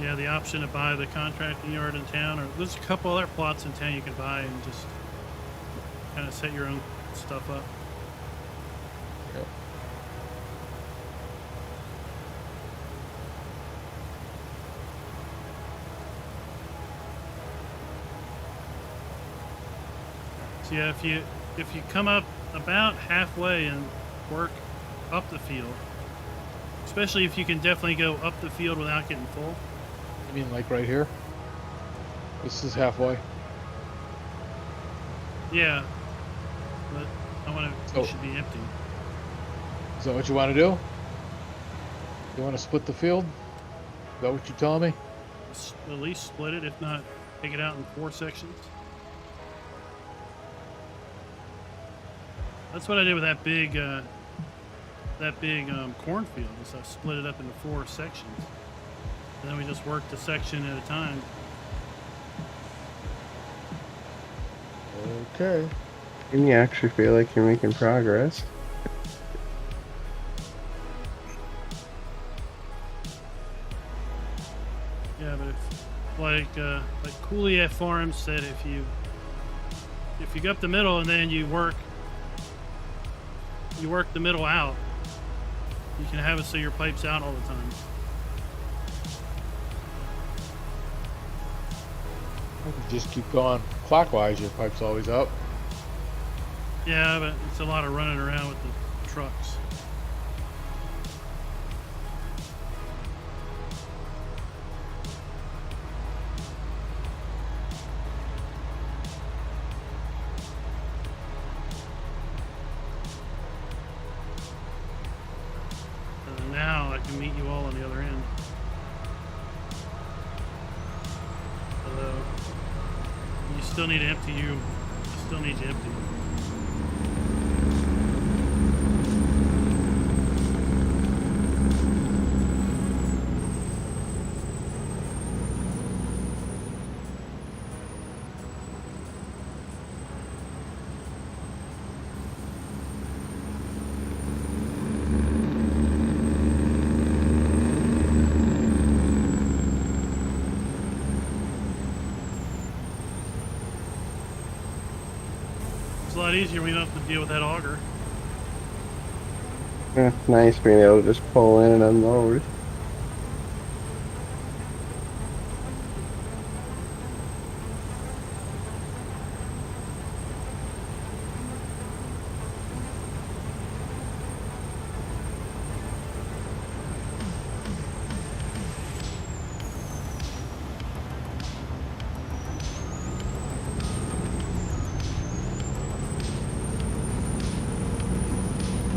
Yeah, the option to buy the contracting yard in town, or there's a couple other plots in town you can buy and just kind of set your own stuff up. Yep. So yeah, if you come up about halfway and work up the field, especially if you can definitely go up the field without getting full. You mean like right here? This is halfway. Yeah, but I want to. Oh. It should be empty. Is that what you want to do? You want to split the field? Is that what you're telling me? At least split it, if not, take it out in 4 sections. That's what I did with that big cornfield. Is I split it up into 4 sections, and then we just worked a section at a time. Okay. And you actually feel like you're making progress. Yeah, but like Cooley at Farms said, if you go up the middle and then you work the middle out, you can have it so your pipe's out all the time. I could just keep going clockwise. Your pipe's always up. Yeah, but it's a lot of running around with the trucks. And now I can meet you all on the other end. Although you still need to empty still need to empty. It's a lot easier when you don't have to deal with that auger. Yeah, nice being able to just pull in and unload.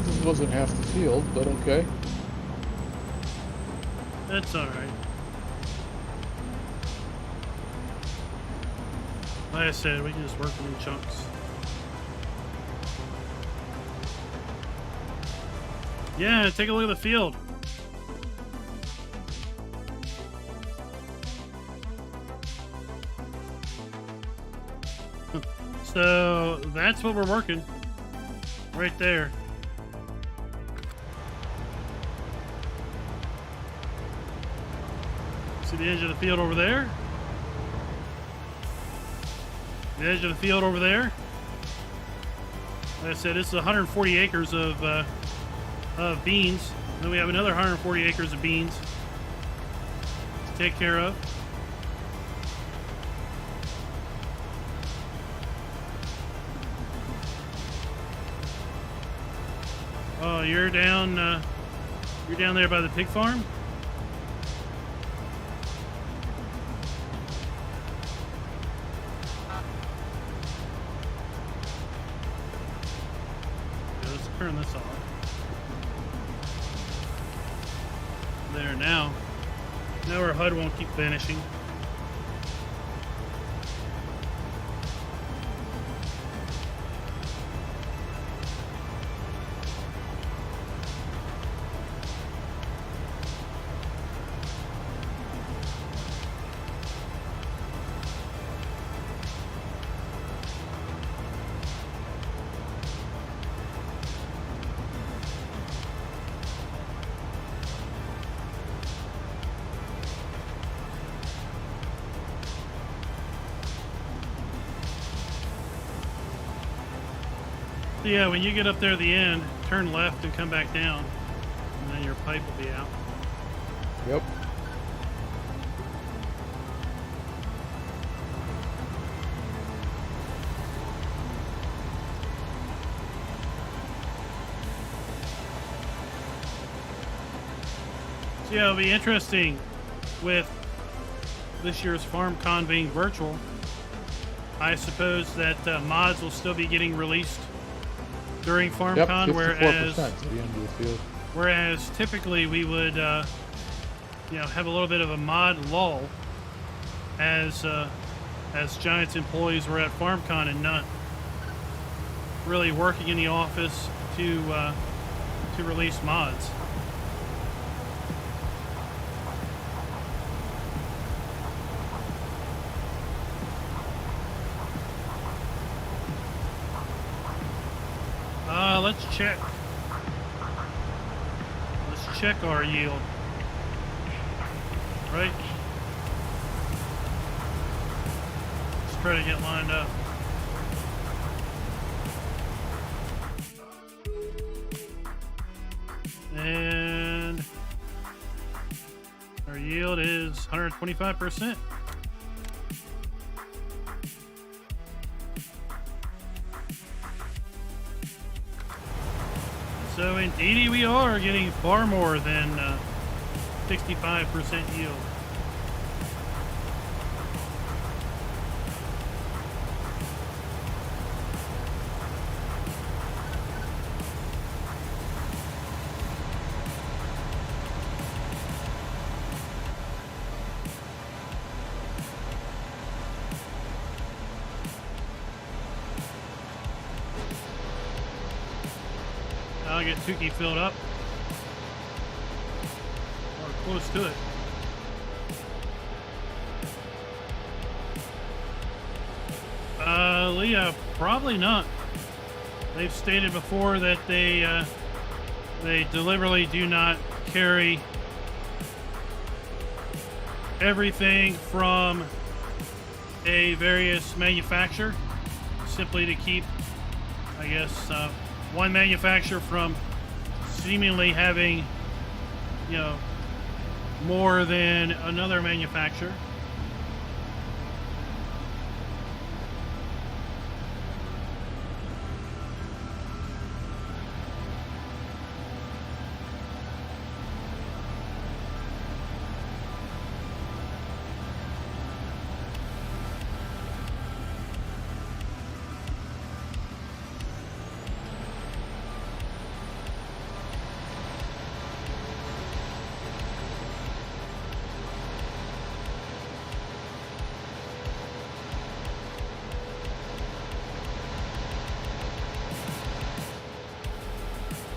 This wasn't half the field, but okay. That's alright. Like I said, we can just work them in chunks. Yeah, take a look at the field. So that's what we're working right there. See the edge of the field over there? The edge of the field over there. Like I said, this is 140 acres of beans. Then we have another 140 acres of beans to take care of. Oh, you're down there by the pig farm? Okay, let's turn this off. There now. Now our HUD won't keep vanishing. Yeah, when you get up there at the end, turn left and come back down, and then your pipe will be out. Yep. So yeah, it'll be interesting with this year's FarmCon being virtual. I suppose that mods will still be getting released during FarmCon, Yep, 54% whereas at the end of the field. whereas typically we would have a little bit of a mod lull as Giants employees were at FarmCon and not really working in the office to release mods. Let's check. Let's check our yield. Right? Let's try to get lined up. And our yield is 125%. So indeed we are getting far more than 65% yield. I'll get Tukey filled up, or close to it. Leah, probably not. They've stated before that they deliberately do not carry everything from a various manufacturer, simply to keep, I guess, one manufacturer from seemingly having, more than another manufacturer.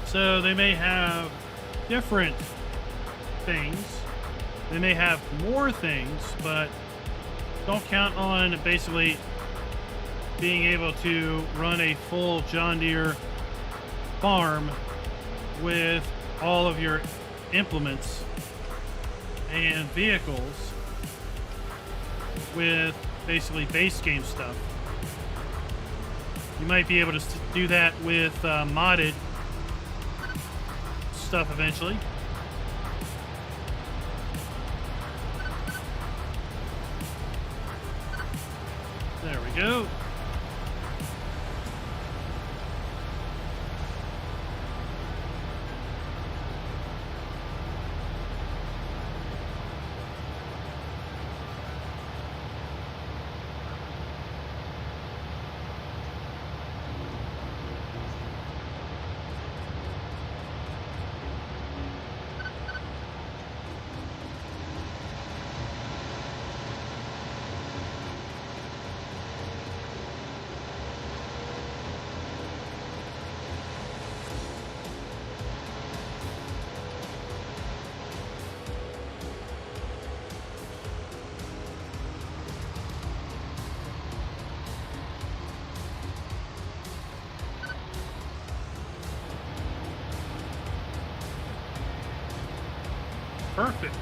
So they may have different things. They may have more things, but don't count on basically being able to run a full John Deere farm with all of your implements and vehicles with basically base game stuff. You might be able to do that with modded stuff eventually. There we go. Perfect.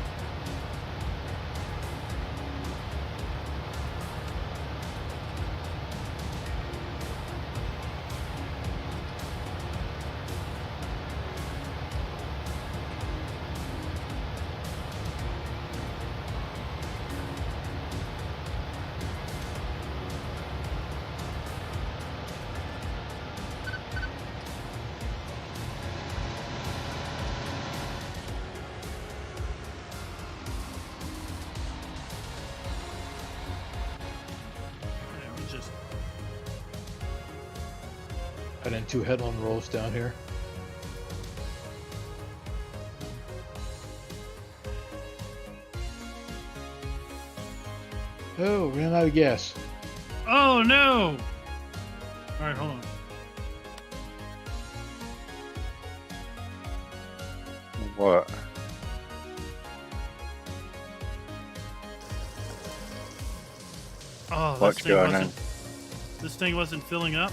Just And then 2 headland rolls down here. Oh, ran out of gas. oh no! All right, hold on. What? Oh, What's going on? This thing wasn't filling up.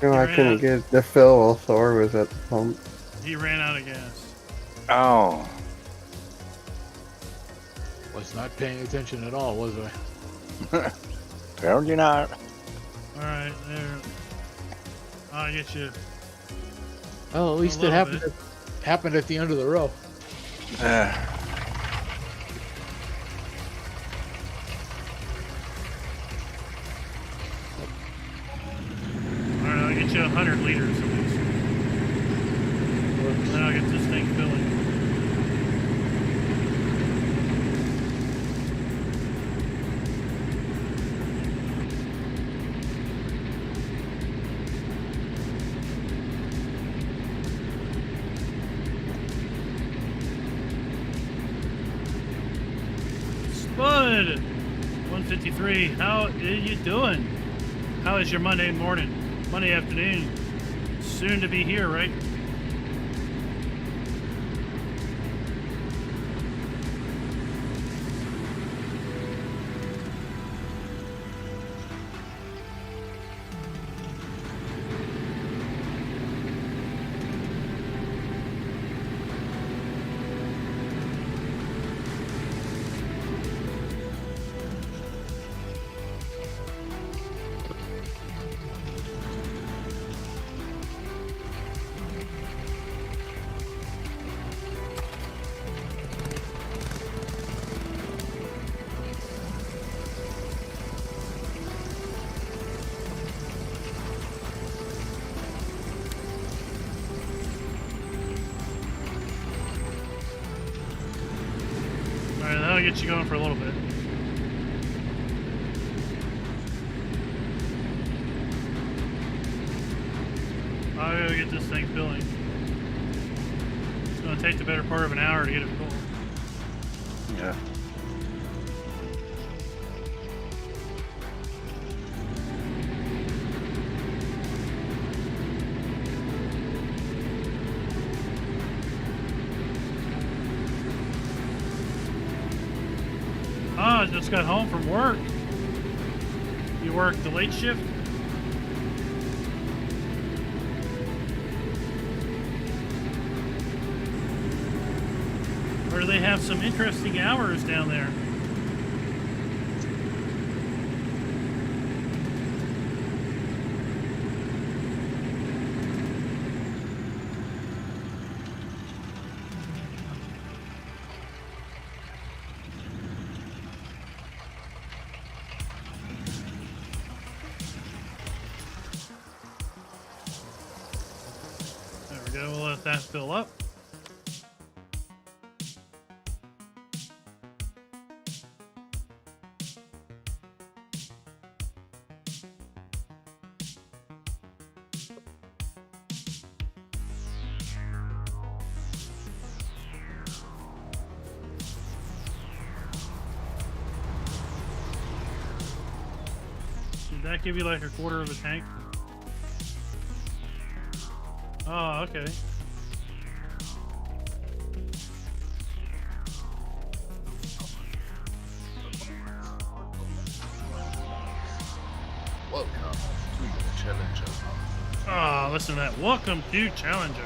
No, I couldn't get the fill while Thor was at the pump. He ran out of gas. Oh, Was not paying attention at all, was I? apparently not. All right, there. I'll get you. Well, at least it happened at the end of the row. All right, I'll get you 100 liters at least. Then I'll get this thing filling. Spud 153, how are you doing? How is your Monday morning? Monday afternoon? Soon to be here, right? Alright, that'll get you going for a little bit. I'll go get this thing filling. It's going to take the better part of an hour to get it full. Yeah. Ah, I just got home from work. You worked the late shift? where they have some interesting hours down there. There we go, we'll let that fill up. Did that give you like a quarter of a tank? Oh, okay. Welcome to the Challenger. Ah, listen to that. Welcome to Challenger.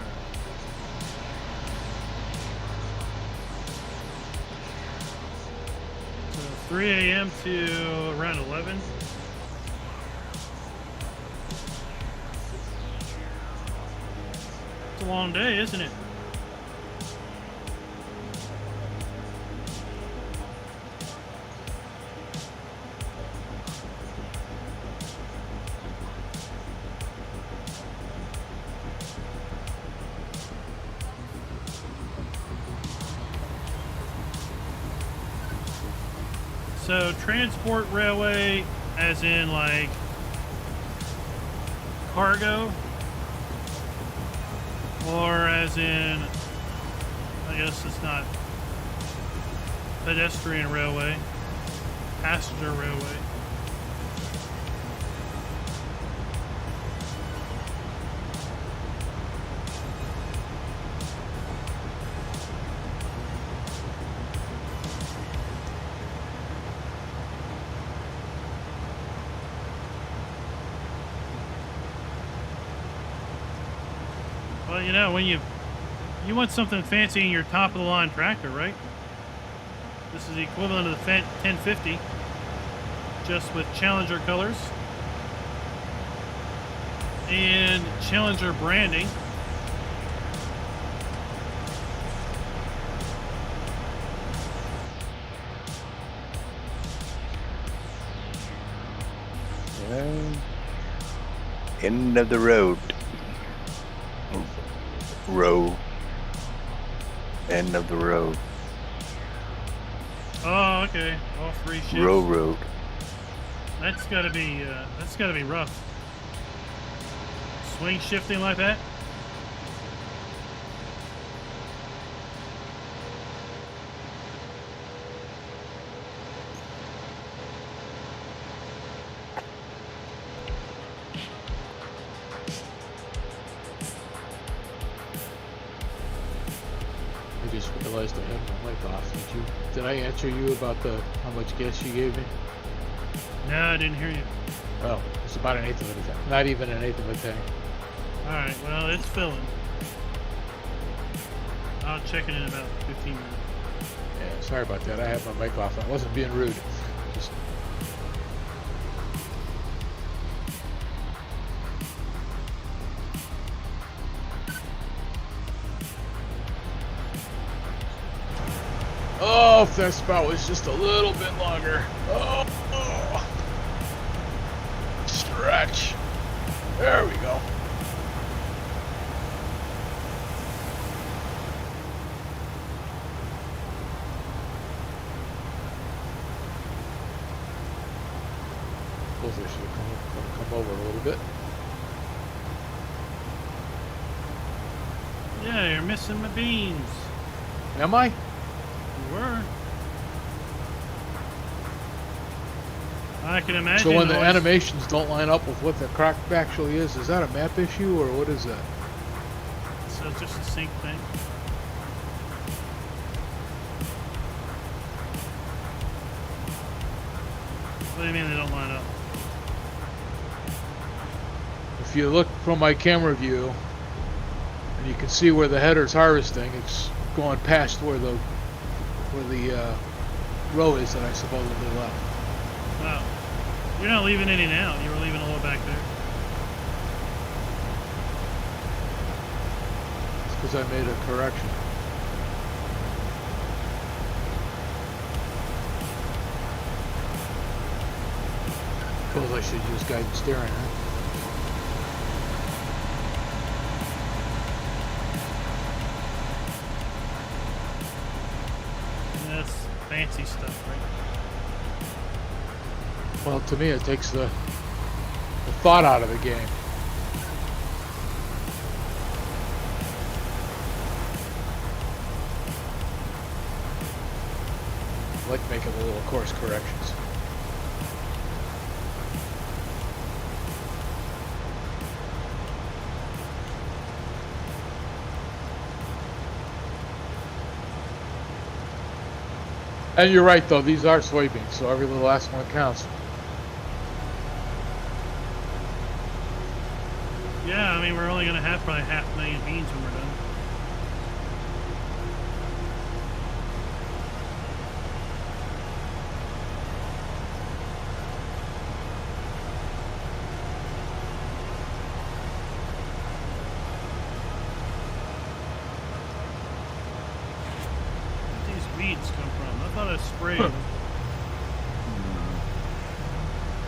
So 3 a.m. to around 11. It's a long day, isn't it? So transport railway, as in like cargo, or as in, I guess it's not pedestrian railway, passenger railway. Well, you know, when you want something fancy in your top of the line tractor, right? This is the equivalent of the 1050, just with Challenger colors and Challenger branding. End of the road. Row. End of the road. Oh, okay. All three shifts. Road. That's gotta be rough. Swing shifting like that. I just realized I had my mic off. Did I answer you about how much gas you gave me? No, I didn't hear you. Oh, it's about an eighth of a tank. Not even an eighth of a tank. Alright, well, it's filling. I'll check it in about 15 minutes. Yeah, sorry about that. I had my mic off. I wasn't being rude. Just... Oh, if that spout was just a little bit longer. Oh. Stretch. There we go. Suppose I should come over a little bit. Yeah, you're missing my beans. Am I? You were. I can imagine. So when the animations don't line up with what the crop actually is that a map issue or what is that? So it's just a sync thing. What do you mean they don't line up? If you look from my camera view, and you can see where the header's harvesting, it's going past where the where the road is that I supposedly left. Wow. You're not leaving any now. You were leaving a little back there. It's because I made a correction. Suppose I should use guidance steering, huh? That's fancy stuff, right? Well, to me, it takes the thought out of the game. I like making the little course corrections. And you're right, though. These are soybeans, so every little last one counts. Yeah, I mean, we're only going to have probably 500,000 beans when we're done. Where did these weeds come from? I thought I sprayed them.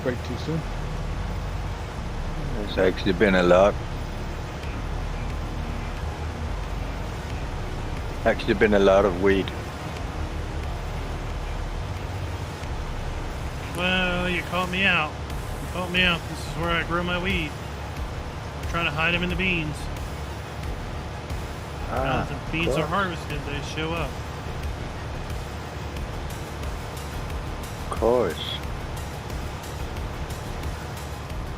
Right too soon. There's actually been a lot. Actually been a lot of weed. Well, you caught me out. You caught me out. This is where I grow my weed. I'm trying to hide them in the beans. Now that the beans are harvested, they show up. Of course.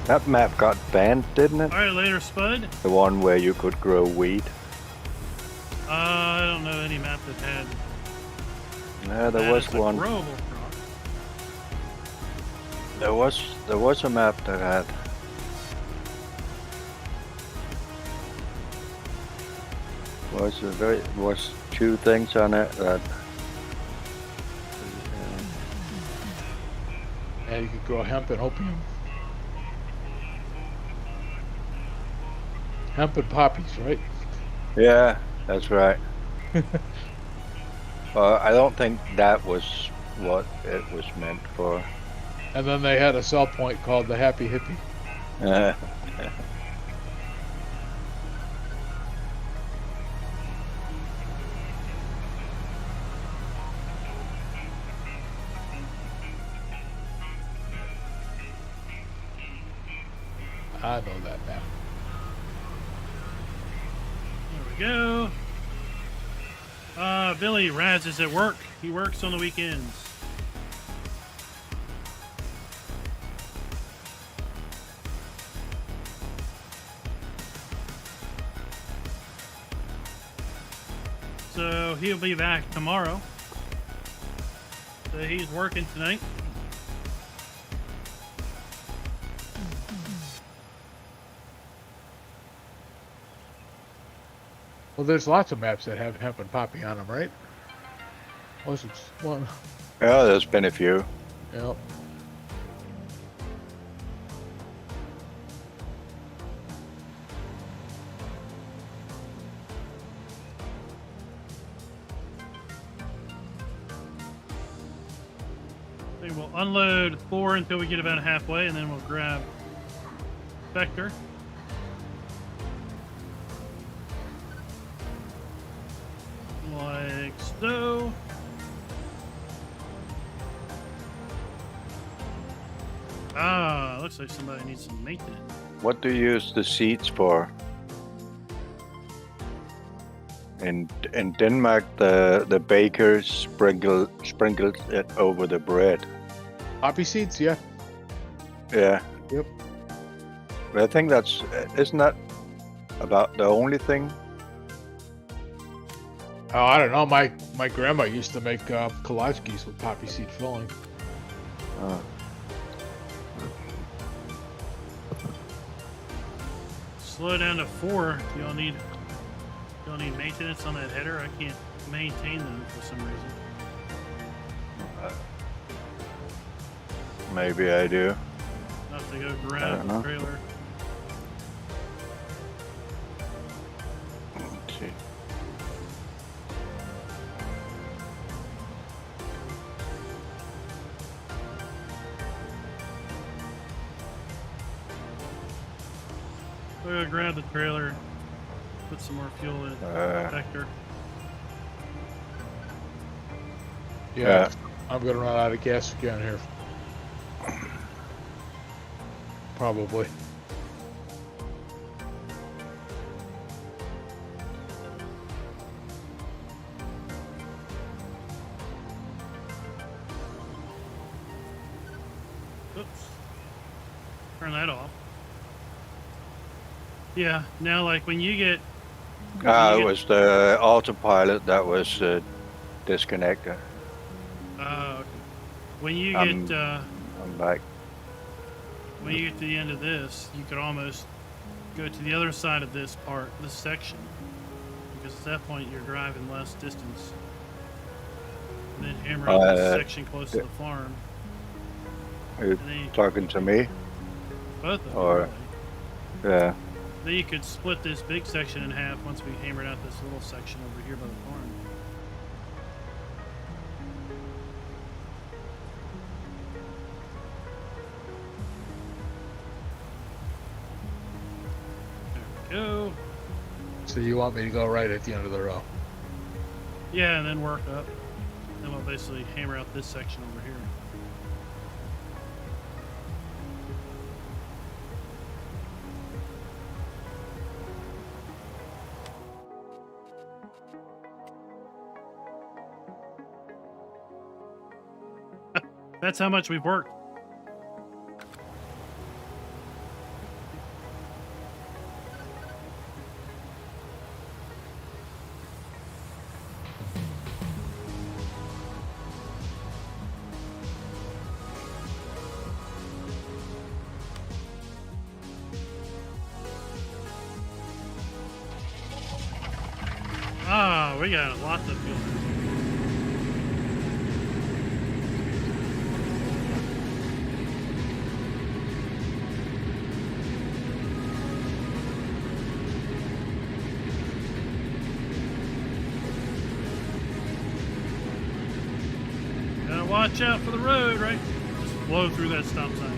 That map got banned, didn't it? Alright, later, Spud. The one where you could grow weed. I don't know any map that had. No, there was one. Growable crop. There was a map that had. Was two things on it that. And you could grow hemp and opium. Hemp and poppies, right? Yeah, that's right. I don't think that was what it was meant for. And then they had a sell point called the Happy Hippie. I know that now. There we go. Billy Raz is at work. He works on the weekends. So he'll be back tomorrow. So he's working tonight. Well, there's lots of maps that have hemp and poppy on them, right? Wasn't one? Yeah, there's been a few. Yep. Okay, we'll unload 4 until we get about halfway, and then we'll grab Vector. Like so. Ah, looks like somebody needs some maintenance. What do you use the seeds for? In Denmark, the bakers sprinkled it over the bread. Poppy seeds, yeah. Yeah. Yep. But I think isn't that about the only thing? Oh, I don't know. My grandma used to make kolachkis with poppy seed filling. Slow down to 4. Y'all need maintenance on that header. I can't maintain them for some reason. Maybe I do. I'll have to go I grab don't the know. trailer. Let's see. I'll go grab the trailer. Put some more fuel in Vector. Yeah, I'm gonna run out of gas again here. Probably. Oops. Turn that off. Yeah, now like when you get... It was the autopilot that was disconnected. Okay. When you I'm back. when you get to the end of this, you could almost go to the other side of this part, this section, because at that point you're driving less distance. And then hammer out this section close to the farm. Are you And then you, talking to me? both of them, or- really. Yeah. Then you could split this big section in half once we hammered out this little section over here by the farm. There we go. So you want me to go right at the end of the row? Yeah, and then work up. Then we'll basically hammer out this section over here. That's how much we've worked. Ah, we got lots of fuel. Gotta watch out for the road, right? Just blow through that stop sign.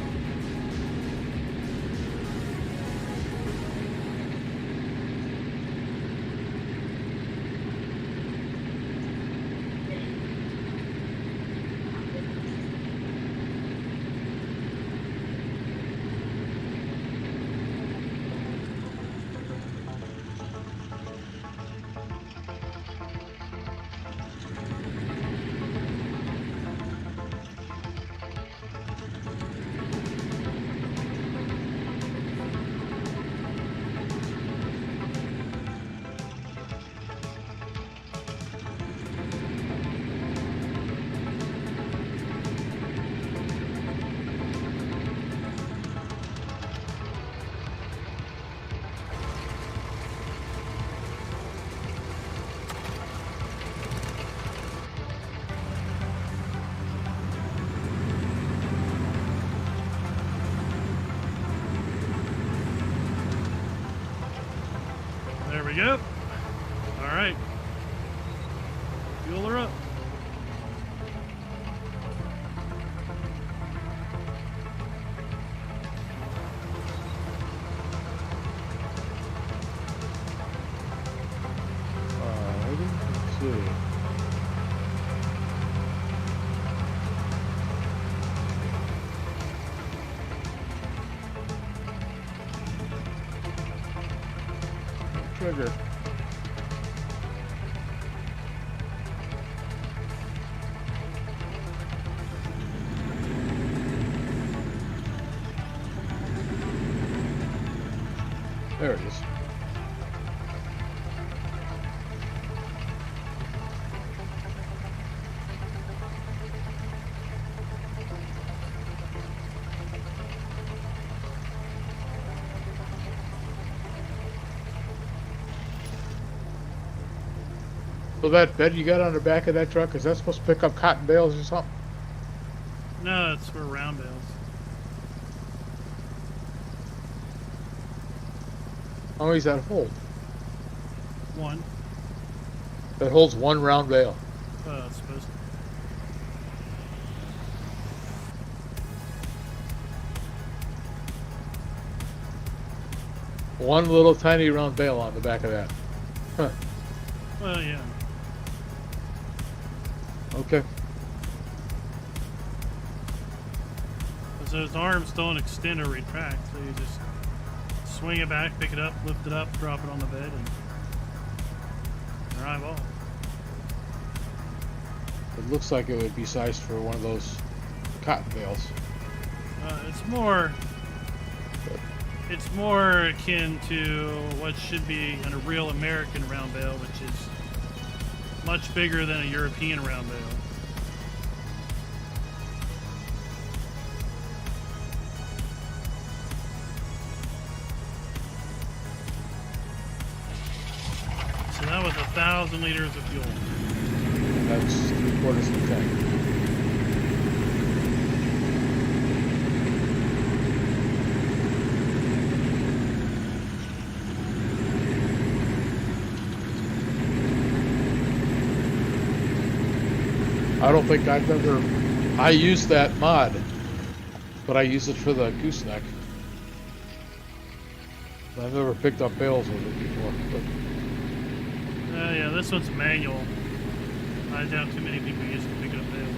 There we go. All right. Fuel her up. Let's see. Trigger. There it is. So that bed you got on the back of that truck, is that supposed to pick up cotton bales or something? No, it's for round bales. How many does that hold? One. That holds one round bale. It's supposed to. One little tiny round bale on the back of that. Huh. Well, yeah. Okay. Because those arms don't extend or retract, so you just swing it back, pick it up, lift it up, drop it on the bed, and drive off. It looks like it would be sized for one of those cotton bales. It's more akin to what should be a real American round bale, which is much bigger than a European round bale. So that was 1,000 liters of fuel. That's 3/4 of the tank. I don't think I've ever. I use that mod, but I use it for the gooseneck. I've never picked up bales with it before. But Yeah, this one's manual. I doubt too many people use it to pick up bales.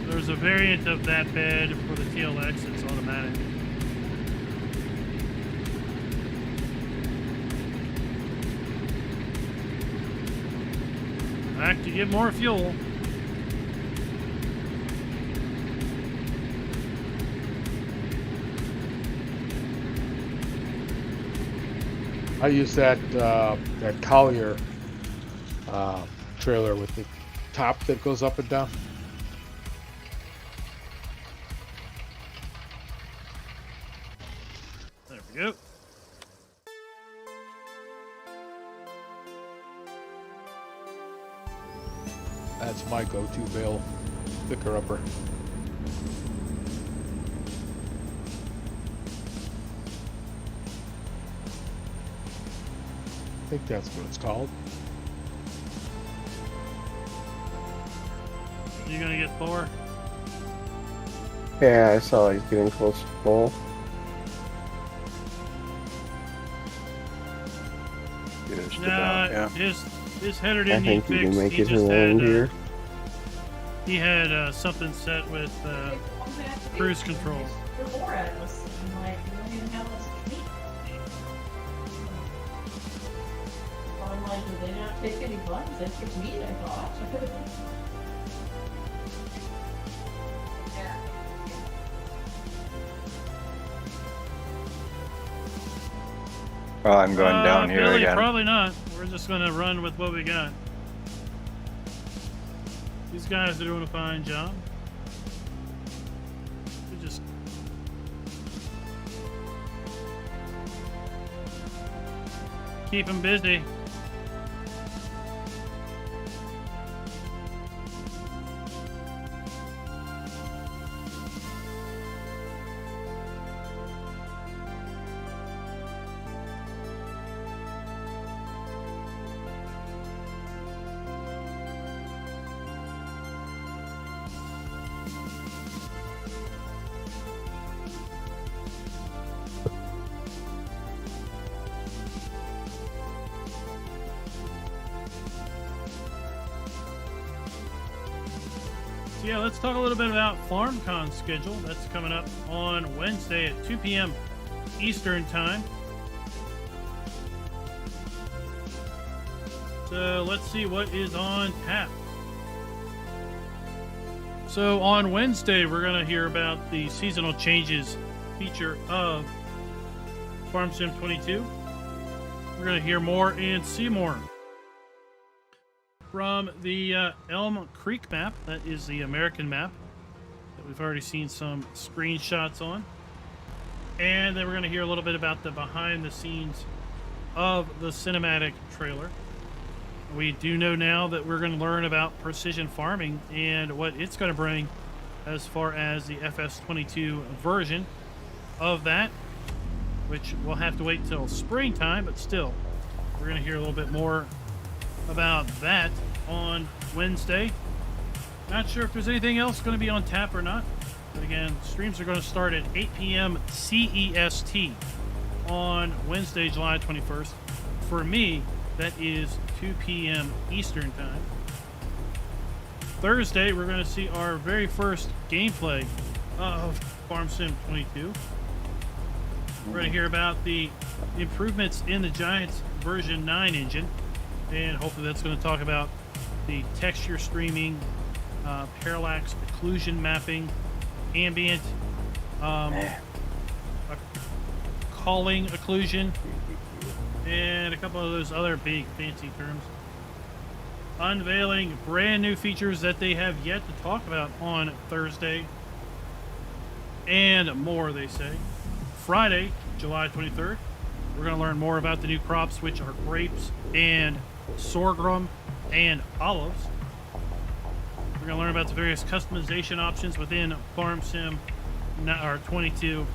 There's a variant of that bed for the TLX that's automatic. Back to get more fuel. I use that that Collier trailer with the top that goes up and down. There we go. That's my go-to bale picker-upper. I think that's what it's called. You gonna get Thor? Yeah, I saw he's getting close to full. Just Nah, about, yeah. his header I didn't need think he can fixed. make He it just around had here. he had something set with cruise control. Before it was like, you don't even have us meat. I'm like, did they not take any buttons? That's just meat, I thought. Oh, I'm going down here Billy, again. probably not. We're just gonna run with what we got. These guys are doing a fine job. We just keep them busy. So yeah, let's talk a little bit about FarmCon schedule. That's coming up on Wednesday at 2 p.m. Eastern Time. So let's see what is on tap. So on Wednesday, we're going to hear about the seasonal changes feature of Farm Sim 22. We're going to hear more and see more from the Elm Creek map. That is the American map that we've already seen some screenshots on. And then we're going to hear a little bit about the behind the scenes of the cinematic trailer. we do know now that we're going to learn about precision farming and what it's going to bring as far as the FS22 version of that, which we'll have to wait till springtime, but still, we're going to hear a little bit more about that on Wednesday. Not sure if there's anything else going to be on tap or not, but again, streams are going to start at 8 p.m. CEST on Wednesday, July 21st. For me, that is 2 p.m. Eastern Time. Thursday, we're going to see our very first gameplay of Farm Sim 22. We're going to hear about the improvements in the Giants version 9 engine, and hopefully that's going to talk about the texture streaming, parallax occlusion mapping, ambient calling occlusion, and a couple of those other big fancy terms. Unveiling brand new features that they have yet to talk about on Thursday, and more, they say. Friday, July 23rd, we're going to learn more about the new crops, which are grapes and sorghum and olives. We're going to learn about the various customization options within Farm Sim 22.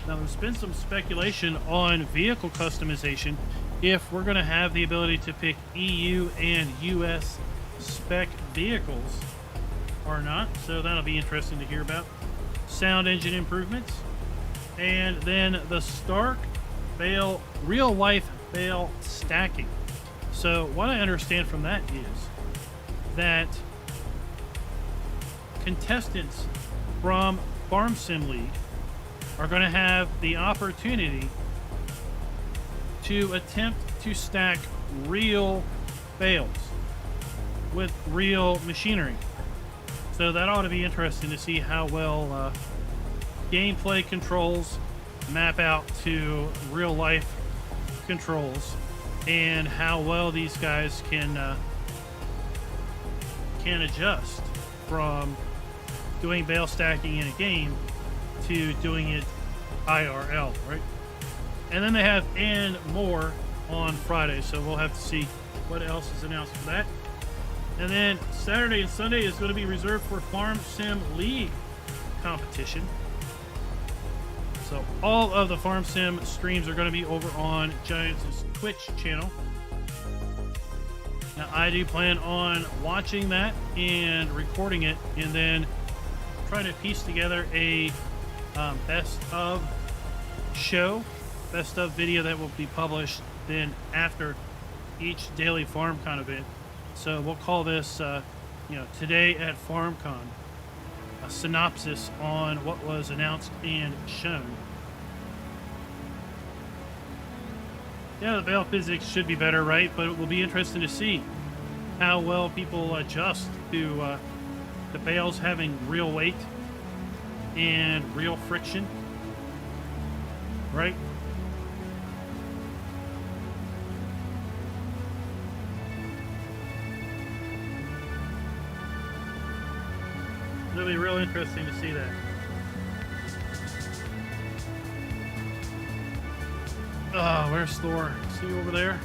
Now, there's been some speculation on vehicle customization, if we're going to have the ability to pick EU and US spec vehicles or not. So that'll be interesting to hear about. Sound engine improvements. And then the Stark bale, real life bale stacking. So what I understand from that is that contestants from Farm Sim League are going to have the opportunity to attempt to stack real bales with real machinery. So that ought to be interesting to see how well gameplay controls map out to real life controls, and how well these guys can adjust from doing bale stacking in a game to doing it IRL, right? And then they have and more on Friday, so we'll have to see what else is announced for that. And then Saturday and Sunday is going to be reserved for Farm Sim League competition. So all of the Farm Sim streams are going to be over on Giants' Twitch channel. Now, I do plan on watching that and recording it, and then trying to piece together a best of show, best of video that will be published then after each daily FarmCon event. So we'll call this, today at FarmCon, a synopsis on what was announced and shown. Yeah, the bale physics should be better, right? But it will be interesting to see how well people adjust to the bales having real weight and real friction, right? It'll be real interesting to see that. Oh, where's Thor? Is he over there?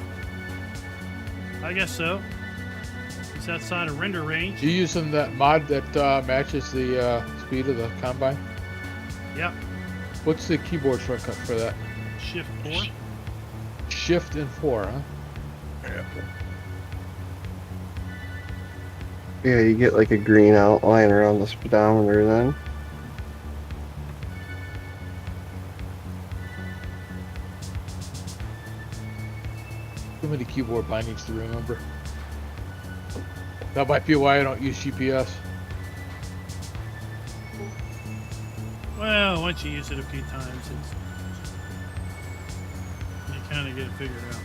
I guess so. He's outside of render range. You using that mod that matches the speed of the combine? Yep. What's the keyboard shortcut for that? Shift 4. Shift and 4, huh? Yeah. Yeah, you get like a green outline around the speedometer then. Too many keyboard bindings to remember. That might be why I don't use GPS. Well, once you use it a few times, you kind of get it figured out.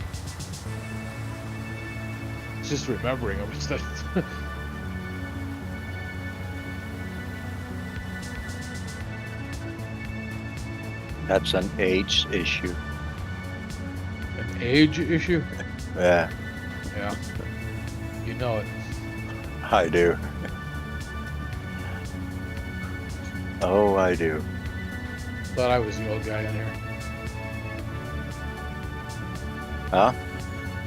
It's just remembering them. That's an age issue. An age issue? Yeah, Yeah. You know it. I do. Oh, I do. Thought I was the old guy in here. Huh?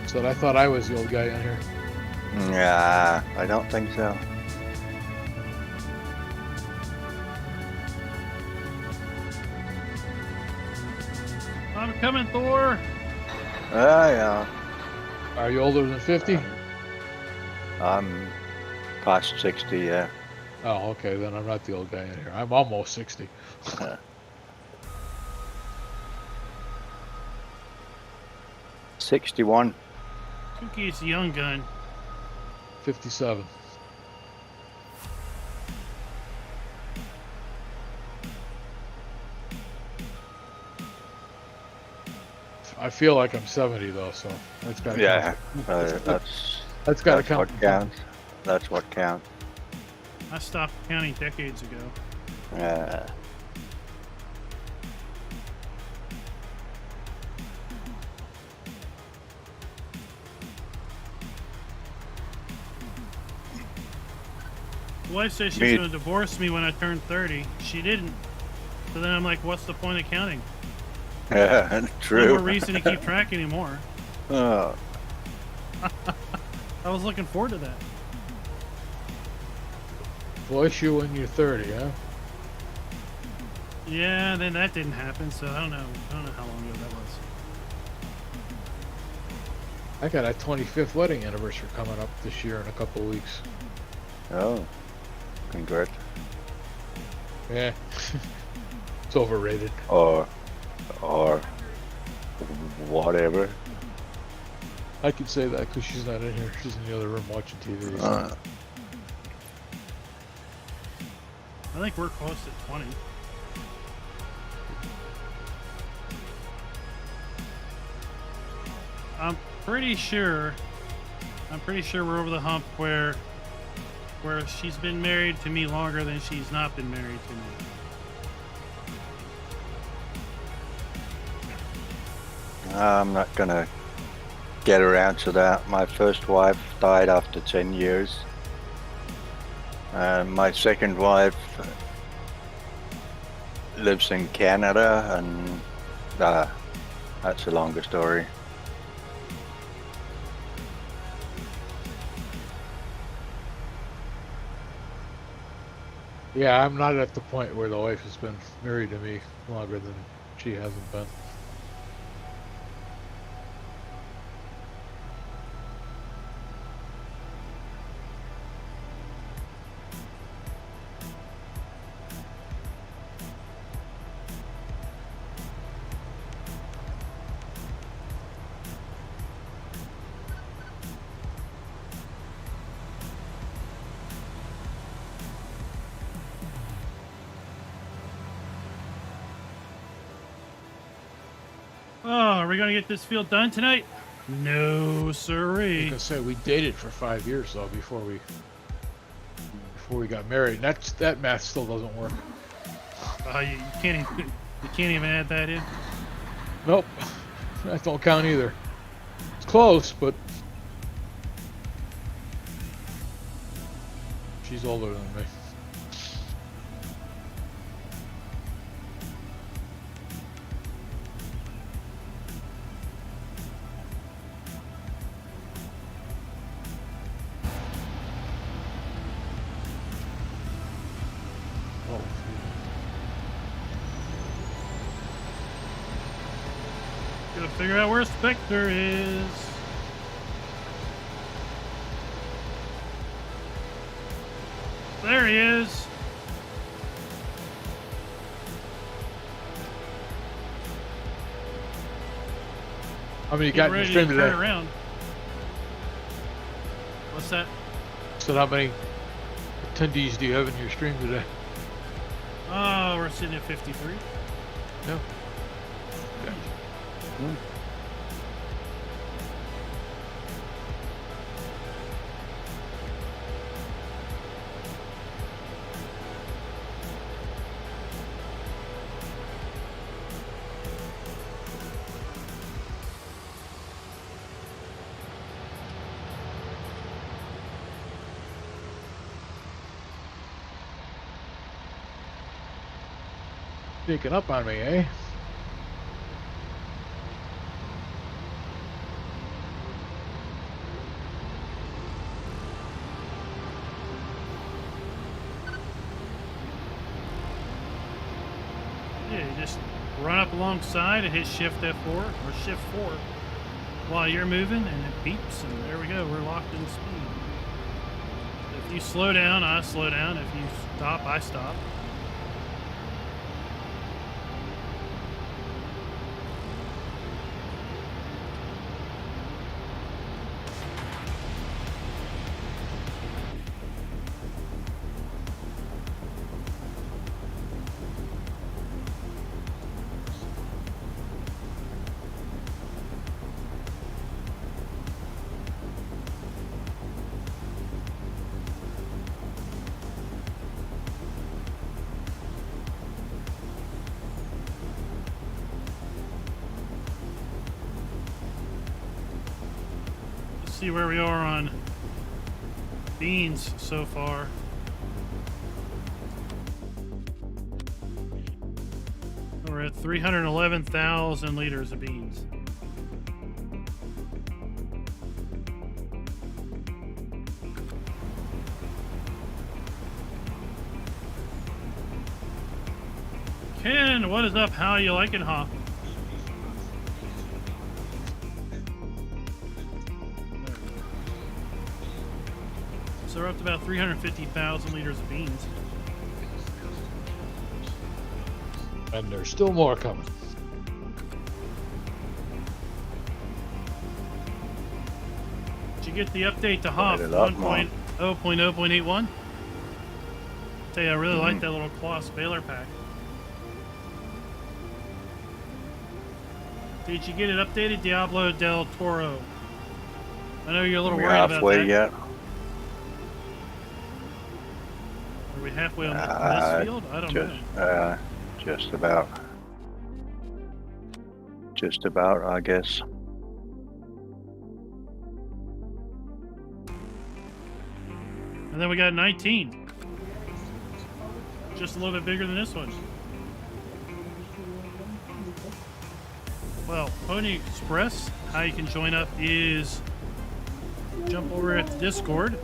Said I thought I was the old guy in here. Yeah, I don't think so. I'm coming, Thor. Ah, yeah. Are you older than 50? I'm past 60, yeah. Oh, okay, then I'm not the old guy in here. I'm almost 60. 61. Tuki's a young gun. 57. I feel like I'm 70 though, so that's got to Yeah, count. that's got to what count. counts. That's what counts. I stopped counting decades ago. Yeah. My wife said she's Me- going to divorce me when I turn 30. She didn't. So then I'm like, what's the point of counting? Yeah, No true. more reason to keep track anymore. Oh, I was looking forward to that. Voice you when you're 30, huh? Yeah, then that didn't happen, so I don't know how long ago that was. I got a 25th wedding anniversary coming up this year in a couple of weeks. oh, congrats. Yeah. It's overrated. Or whatever. I could say that because she's not in here. She's in the other room watching TV. So. I think we're close to 20. I'm pretty sure we're over the hump where she's been married to me longer than she's not been married to me. I'm not gonna get around to that. My first wife died after 10 years. And my second wife lives in Canada, and that's a longer story. Yeah, I'm not at the point where the wife has been married to me longer than she hasn't been. Oh, are we gonna get this field done tonight? No, I sirree. can say we dated for 5 years though before we got married. And that math still doesn't work. You can't even add that in. Nope, that don't count either. It's close, but she's older than me. Gotta figure out where Spectre is. There he is. How many you Get got in your ready stream to today? turn around. What's that? So how many attendees do you have in your stream today? Oh, we're sitting at 53. No. Okay. Sneaking up on me, eh? run up alongside and hit Shift F4 or Shift 4 while you're moving, and it beeps, and there we go. We're locked in speed. If you slow down, I slow down. If you stop, I stop. See where we are on beans so far. We're at 311,000 liters of beans. Ken, what is up? How you liking, huh? So we're up to about 350,000 liters of beans. And there's still more coming. Did you get the update to HOP Quite a lot more. 1.0.0.81? Tell you, I really like that little Kloss baler pack. Did you get it updated, Diablo del Toro? I know you're a little We worried about halfway that. yet? Are we halfway on this field? I don't know. Just about. Just about, I guess. And then we got 19. Just a little bit bigger than this one. Well, Pony Express, how you can join up is jump over at the Discord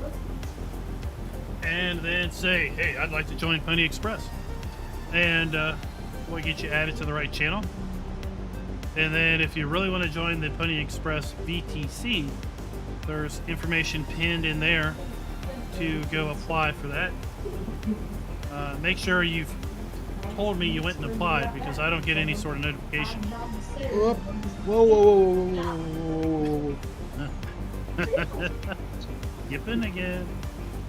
and then say, hey, I'd like to join Pony Express. And we'll get you added to the right channel. And then if you really want to join the Pony Express VTC, there's information pinned in there to go apply for that. Make sure you've told me you went and applied, because I don't get any sort of notification. Whoa, whoa, whoa, whoa, whoa, whoa. Yipping again.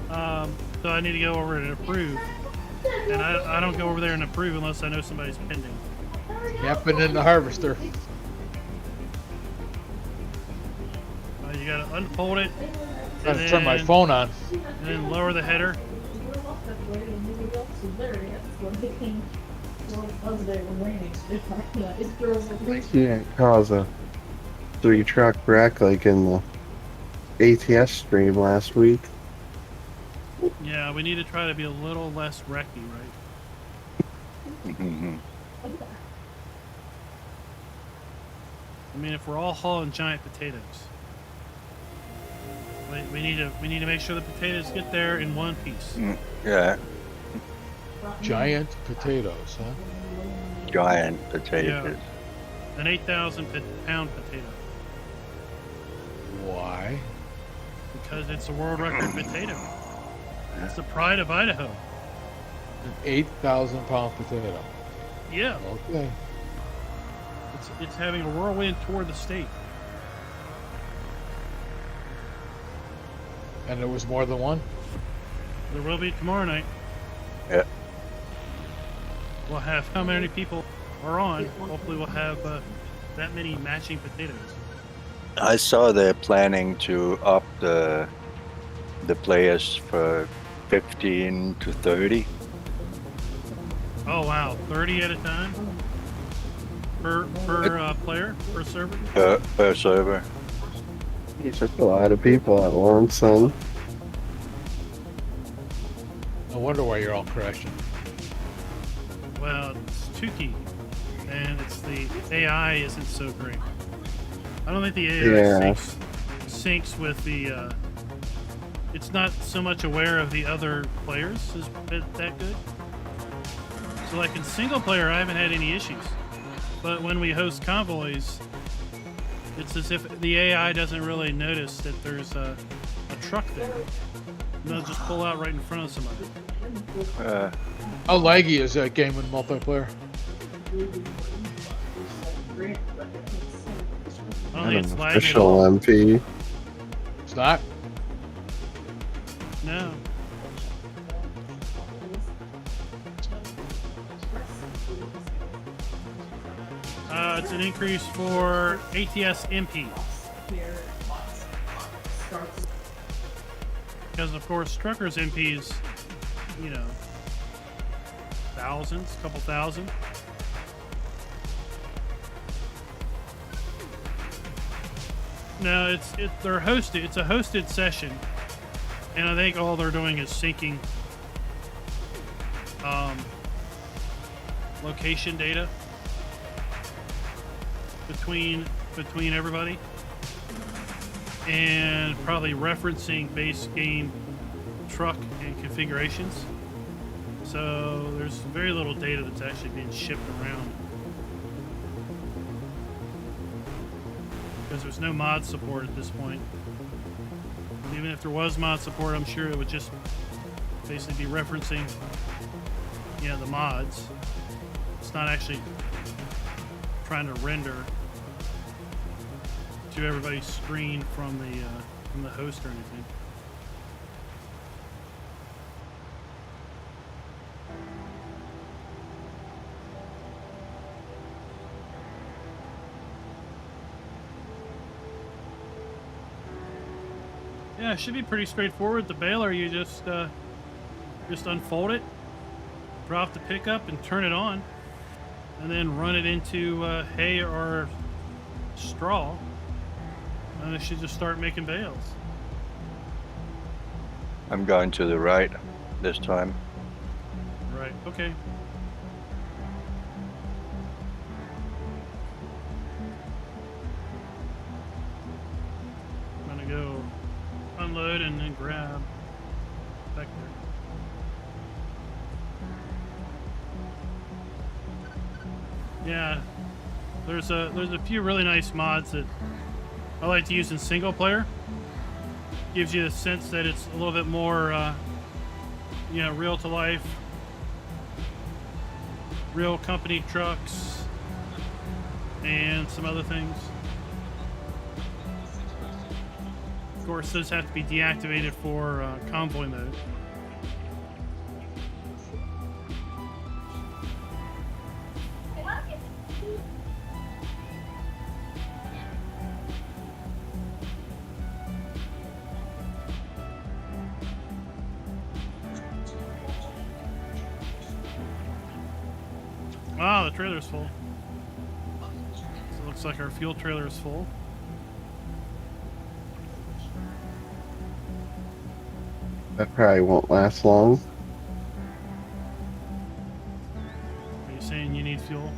So I need to go over and approve. And I don't go over there and approve unless I know somebody's pending. Yapping in the harvester. You gotta unfold it. Trying to turn my phone on. And then lower the header. You can't cause a 3-truck wreck like in the ATS stream last week. Yeah, we need to try to be a little less wrecky, right? I mean, if we're all hauling giant potatoes, we need to make sure the potatoes get there in one piece. Yeah, Giant potatoes, huh? giant potatoes. An 8,000 pound potato. Why? Because it's a world record potato. It's the pride of Idaho. An 8,000 pound potato. Yeah, Okay. it's having a whirlwind toward the state. And there was more than one? There will be tomorrow night. Yeah. We'll have how many people are on. Hopefully we'll have that many matching potatoes. I saw they're planning to up the players for 15 to 30 Oh wow, 30 at a time? Per player, per server? per server. He's just a lot of people at once, son. No wonder why you're all crashing. Well, it's Tukey, and it's the AI isn't so great. I don't think the AI syncs with the. It's not so much aware of the other players is that good. So like in single player, I haven't had any issues. But when we host convoys, it's as if the AI doesn't really notice that there's a truck there. And they'll just pull out right in front of somebody. How laggy is that game in multiplayer? I don't think it's lagging at Official all. MP. It's not? No. It's an increase for ATS MP. Because of course, truckers MPs, you know, thousands, couple thousand. No, they're hosted. It's a hosted session, and I think all they're doing is syncing location data between everybody, and probably referencing base game truck and configurations. So there's very little data that's actually being shipped around. Because there's no mod support at this point. Even if there was mod support, I'm sure it would just basically be referencing, you know, the mods. It's not actually trying to render to everybody's screen from the host or anything. Yeah, it should be pretty straightforward. The baler, you just unfold it, drop the pickup, and turn it on, and then run it into hay or straw, and it should just start making bales. I'm going to the right this time. Right. Okay. I'm gonna go unload and then grab back there. Yeah, there's a few really nice mods that I like to use in single player. Gives you the sense that it's a little bit more, you know, real to life, real company trucks, and some other things. Of course, those have to be deactivated for convoy mode. Wow, the trailer's full. So it looks like our fuel trailer is full. That probably won't last long. Are you saying you need fuel?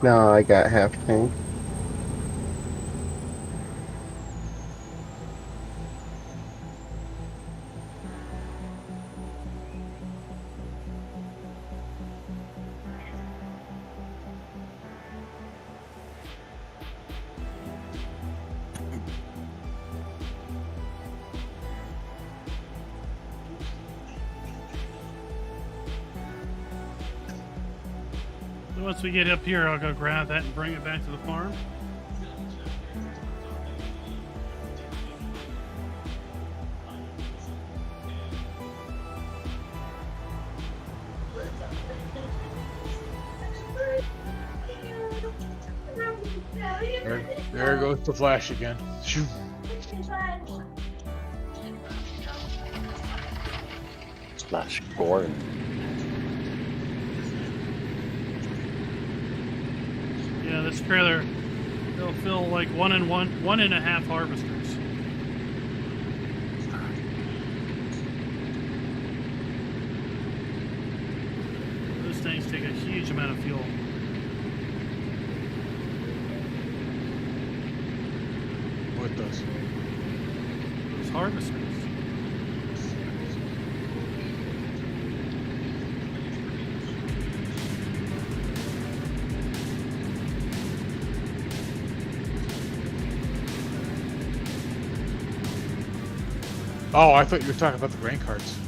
No, I got half tank. So once we get up here, I'll go grab that and bring it back to the farm. There goes the flash again. Shoo. Slash Gordon. Yeah, this trailer, it'll fill like one and a half harvesters. Those things take a huge amount of fuel. What does? Those harvesters. Oh, I thought you were talking about the grain carts.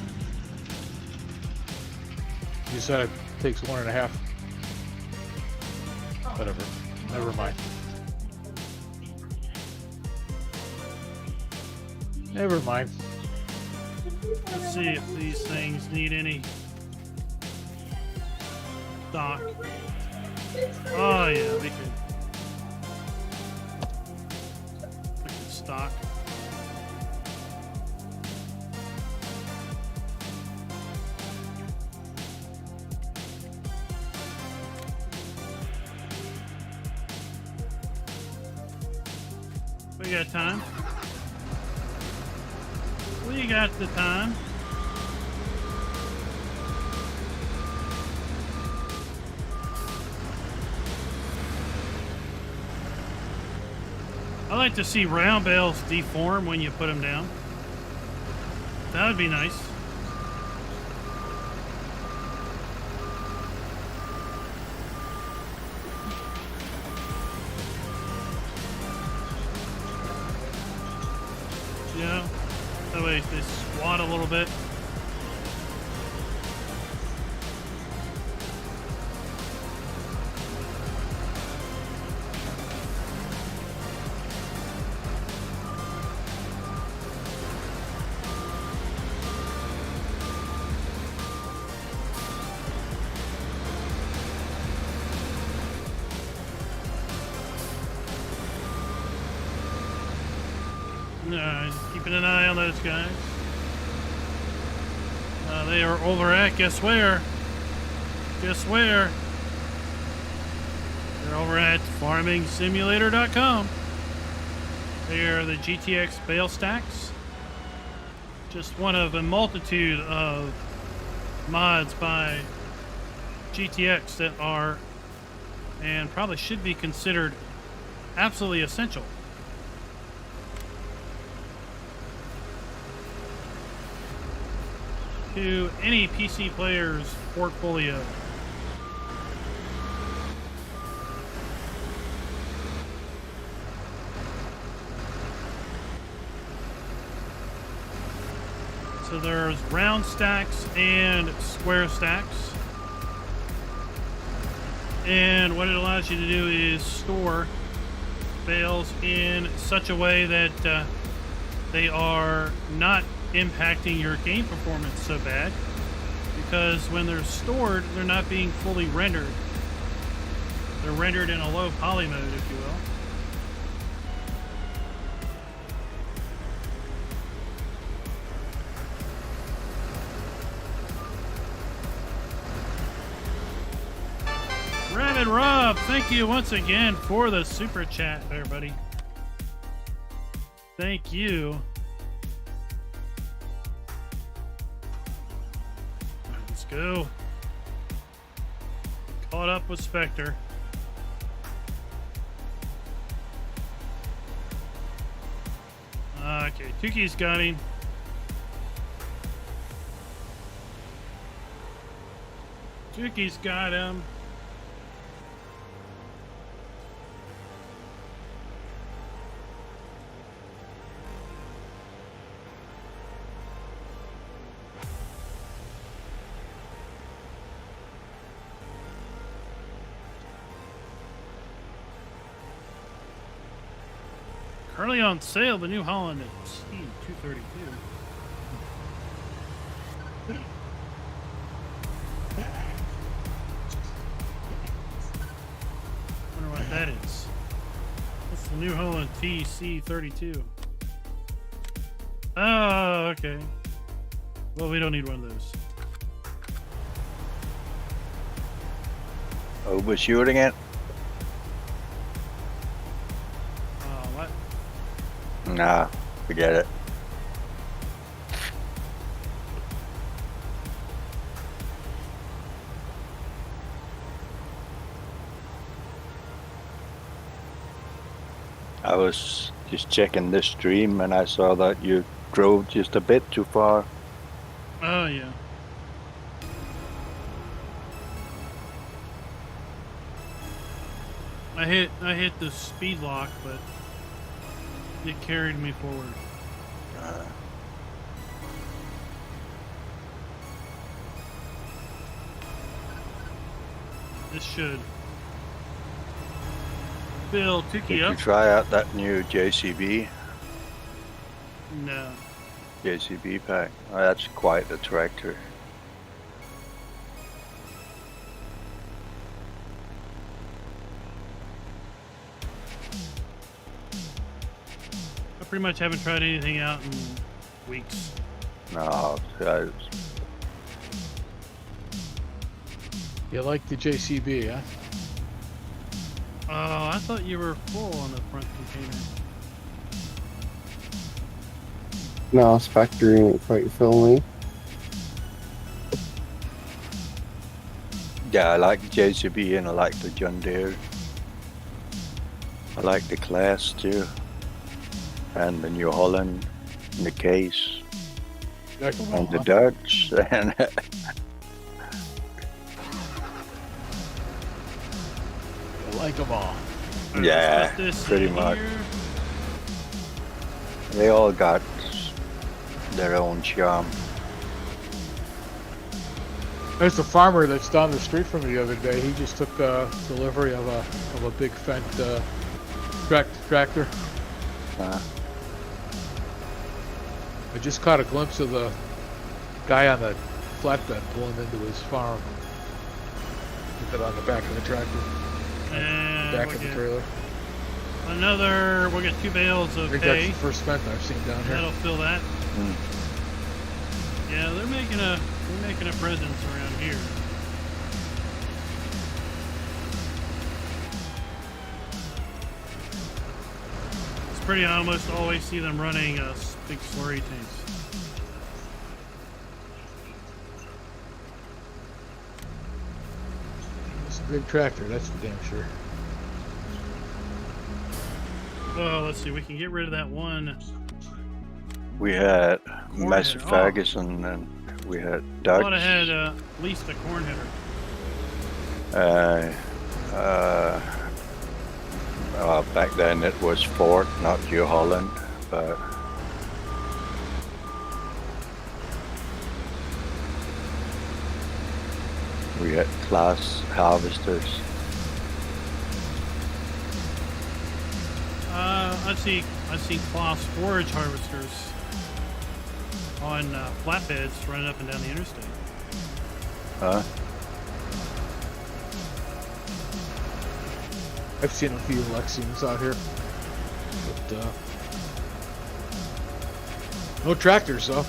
You said it takes 1.5. Whatever. Never mind. Never mind. Let's see if these things need any stock. Oh yeah, we could stock. We got time. We got the time. I like to see round bales deform when you put them down. That would be nice. Yeah, that way they squat a little bit. Just keeping an eye on those guys. They are over at, guess where? Guess where? They're over at farmingsimulator.com. They are the GTX bale stacks. Just one of a multitude of mods by GTX that are and probably should be considered absolutely essential. To any PC player's portfolio. So there's round stacks and square stacks. And what it allows you to do is store bales in such a way that they are not impacting your game performance so bad, because when they're stored, they're not being fully rendered. They're rendered in a low poly mode, if you will. Rabbit Rob, thank you once again for the super chat there, buddy. Thank you. Go. Caught up with Spectre. Okay, Tuki's got him. Tuki's got him. Currently on sale, the New Holland at C232. Wonder what that is. What's the New Holland TC32? Oh, okay. Well, we don't need one of those. Overshooting it? What? Nah, forget it. I was just checking this stream and I saw that you drove just a bit too far. Oh, yeah. I hit the speed lock, but it carried me forward. this should fill Did Tiki you up. try out that new JCB No. pack? Oh, that's quite the tractor. I pretty much haven't tried anything out in weeks. No, You like the JCB, huh? Oh, I thought you were full on the front container. No, it's factory ain't quite fill me. yeah, I like the JCB and I like the John Deere. I like the Class too, and the New Holland, and the Case, and the Dutch, and You like them all. Alright, Yeah, let's put this pretty in much. here. they all got their own charm. There's a farmer that's down the street from me the other day. He just took delivery of a big Fendt tractor. Uh, I just caught a glimpse of the guy on the flatbed pulling into his farm. With it on the back of the tractor, And back we'll of the get trailer. we'll get 2 bales I of think hay. that's the first Fendt I've seen down here. That'll fill that. Yeah, they're making a presence around here. It's pretty. I almost always see them running big slurry tanks. It's a big tractor, that's for damn sure. Oh, let's see. We can get rid of that one. we had Corn Massive header. Oh. Ferguson, and we had I Dutch. thought I had at least a corn header. Back then it was Ford, not New Holland, but we had Class harvesters. I've seen Kloss forage harvesters on flatbeds running up and down the interstate. Huh? I've seen a few Lexians out here. But, no tractors, though.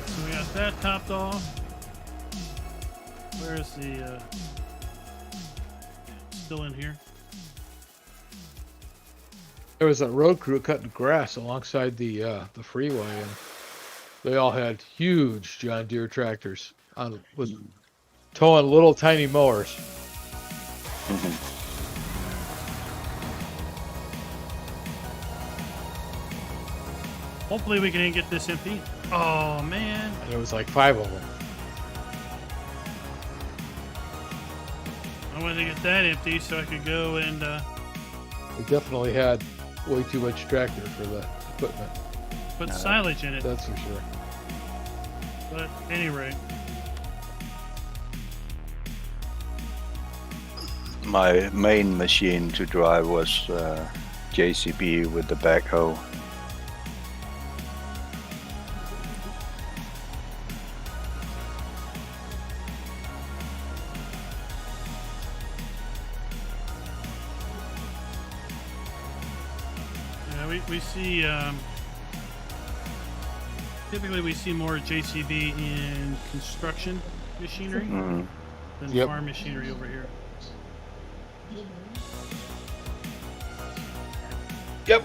So we got that topped off. Where's the still in here? There was a road crew cutting grass alongside the freeway, and they all had huge John Deere tractors on with towing little tiny mowers. Hopefully we can get this empty. Oh man. And there was like 5 of them. I wanted to get that empty so I could go and We definitely had way too much tractor for the equipment. put silage in it. That's for sure. But at any rate, My main machine to drive was JCB with the backhoe. yeah, we see typically we see more JCB in construction machinery than Yep. farm machinery over here. Yep.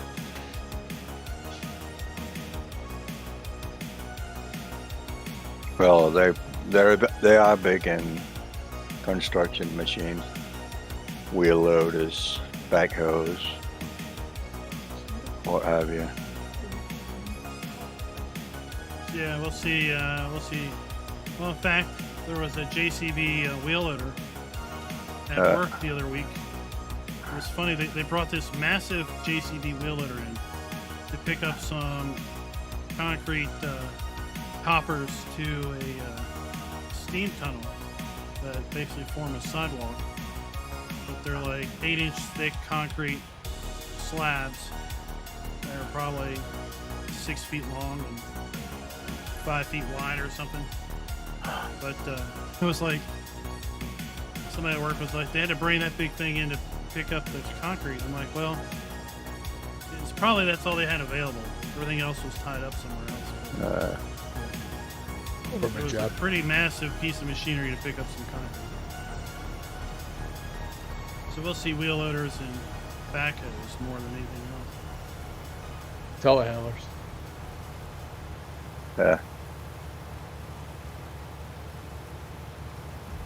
Well, they are big in construction machines, wheel loaders, backhoes, what have you. Yeah, we'll see. We'll see. Well, in fact, there was a JCB wheel loader at work the other week. It was funny. They brought this massive JCB wheel loader in to pick up some concrete hoppers to a steam tunnel that basically form a sidewalk. But they're like 8-inch thick concrete slabs. They're probably 6 feet long and 5 feet wide or something. But it was like, somebody at work was like, they had to bring that big thing in to pick up the concrete. I'm like, well, it's probably that's all they had available. Everything else was tied up somewhere else. It was a pretty massive piece of machinery to pick up some concrete. So we'll see wheel loaders and backhoes more than anything else. Telehandlers. Yeah.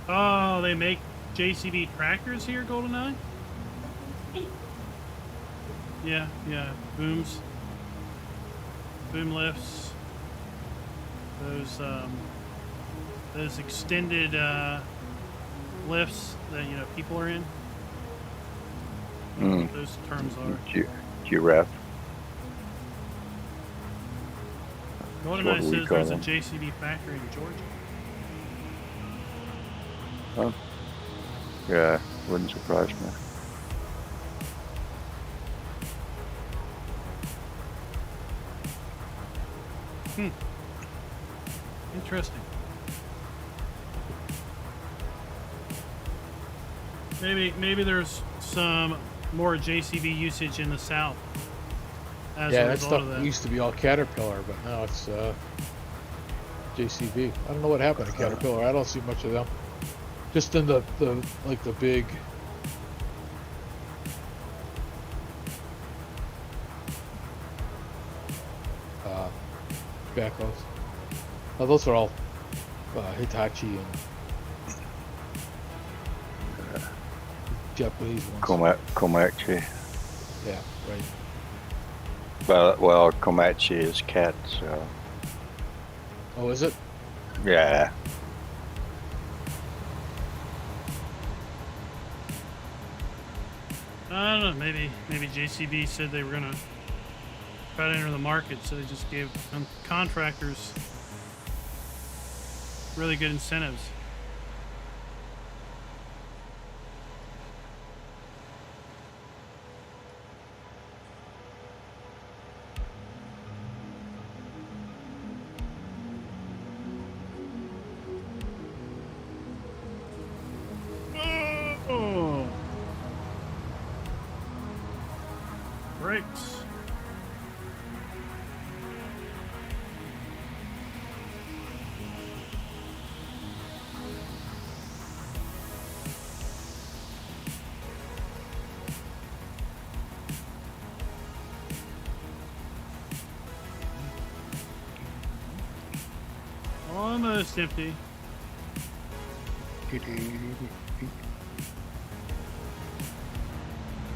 Oh, they make JCB tractors here, GoldenEye? Yeah, yeah. Booms. Boom lifts. Those extended lifts that, you know, people are in. I don't know what those terms are. Giraffe. GoldenEye says there's a JCB factory in Georgia. Huh? Yeah, wouldn't surprise me. Interesting. Maybe there's some more JCB usage in the South. As Yeah, a that result stuff of that. used to be all Caterpillar, but now it's JCB. I don't know what happened to Caterpillar. I don't see much of them. Just in the big backhoes. Oh, those are all Hitachi and Japanese ones. Komatsu. Yeah, right. Well, Komatsu is cat, so. Oh, is it? Yeah. I don't know. Maybe JCB said they were gonna try to enter the market, so they just gave contractors really good incentives. Oh. Brakes. Almost empty.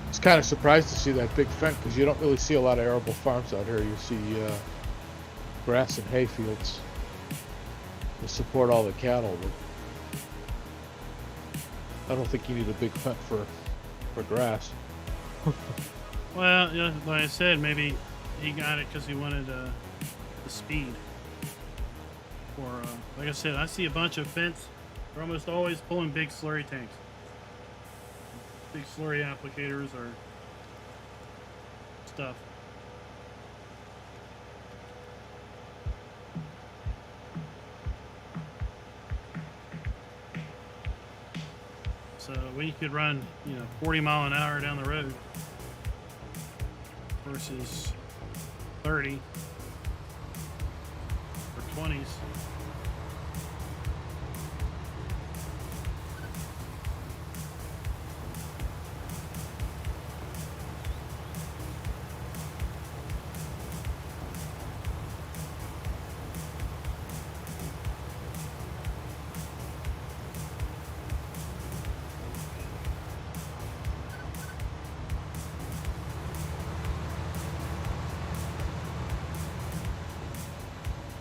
It's kind of surprised to see that big fence because you don't really see a lot of arable farms out here. You see grass and hay fields to support all the cattle, but I don't think you need a big fence for grass. Well, yeah, like I said, maybe he got it because he wanted the speed. Or like I said, I see a bunch of fence. They're almost always pulling big slurry tanks, big slurry applicators or stuff. So we could run, 40 mile an hour down the road versus 30 or 20s.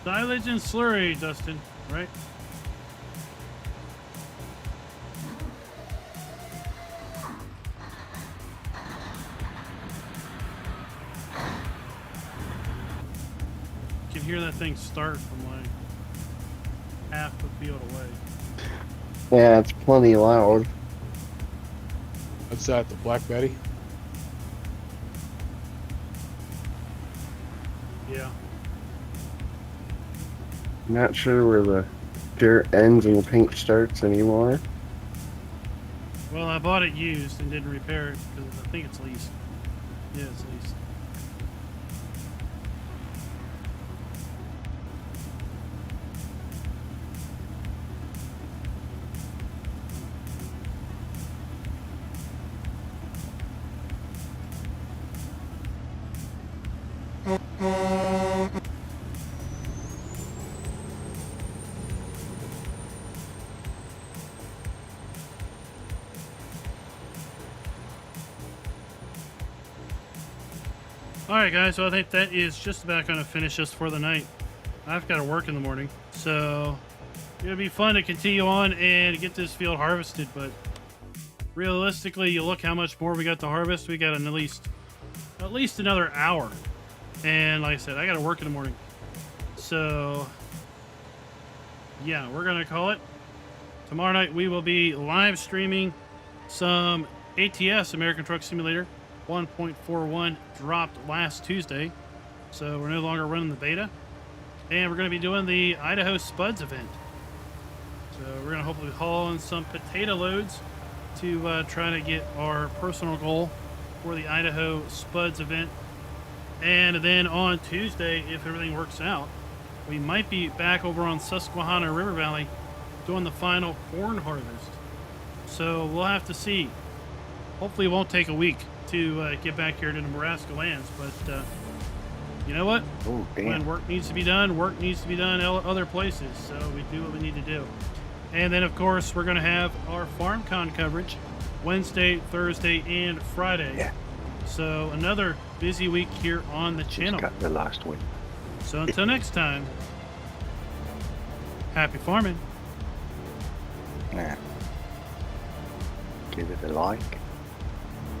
Silage and slurry, Dustin, right? Can hear that thing start from like half the field away. Yeah, it's plenty loud. What's that? The Black Betty? Yeah. Not sure where the dirt ends and the paint starts anymore. Well, I bought it used and didn't repair it because I think it's leased. Yeah, it's leased. Alright guys, so I think that is just about going to finish us for the night. I've got to work in the morning, so it'll be fun to continue on and get this field harvested, but realistically, you look how much more we got to harvest. We got at least another hour. And like I said, I got to work in the morning. So yeah, we're going to call it. Tomorrow night we will be live streaming some ATS, American Truck Simulator 1.41 dropped last Tuesday, so we're no longer running the beta, and we're going to be doing the Idaho Spuds event. So we're going to hopefully haul in some potato loads to try to get our personal goal for the Idaho Spuds event. And then on Tuesday, if everything works out, we might be back over on Susquehanna River Valley doing the final corn harvest. So we'll have to see. Hopefully it won't take a week to get back here to Nebraska Lands, but you know what? Oh, damn. When work needs to be done other places, so we do what we need to do. And then of course we're going to have our FarmCon coverage Wednesday, Thursday, and Friday. Yeah. So another busy week here on the Just channel. got the last win. So until next time, happy farming. Yeah. Give it a like.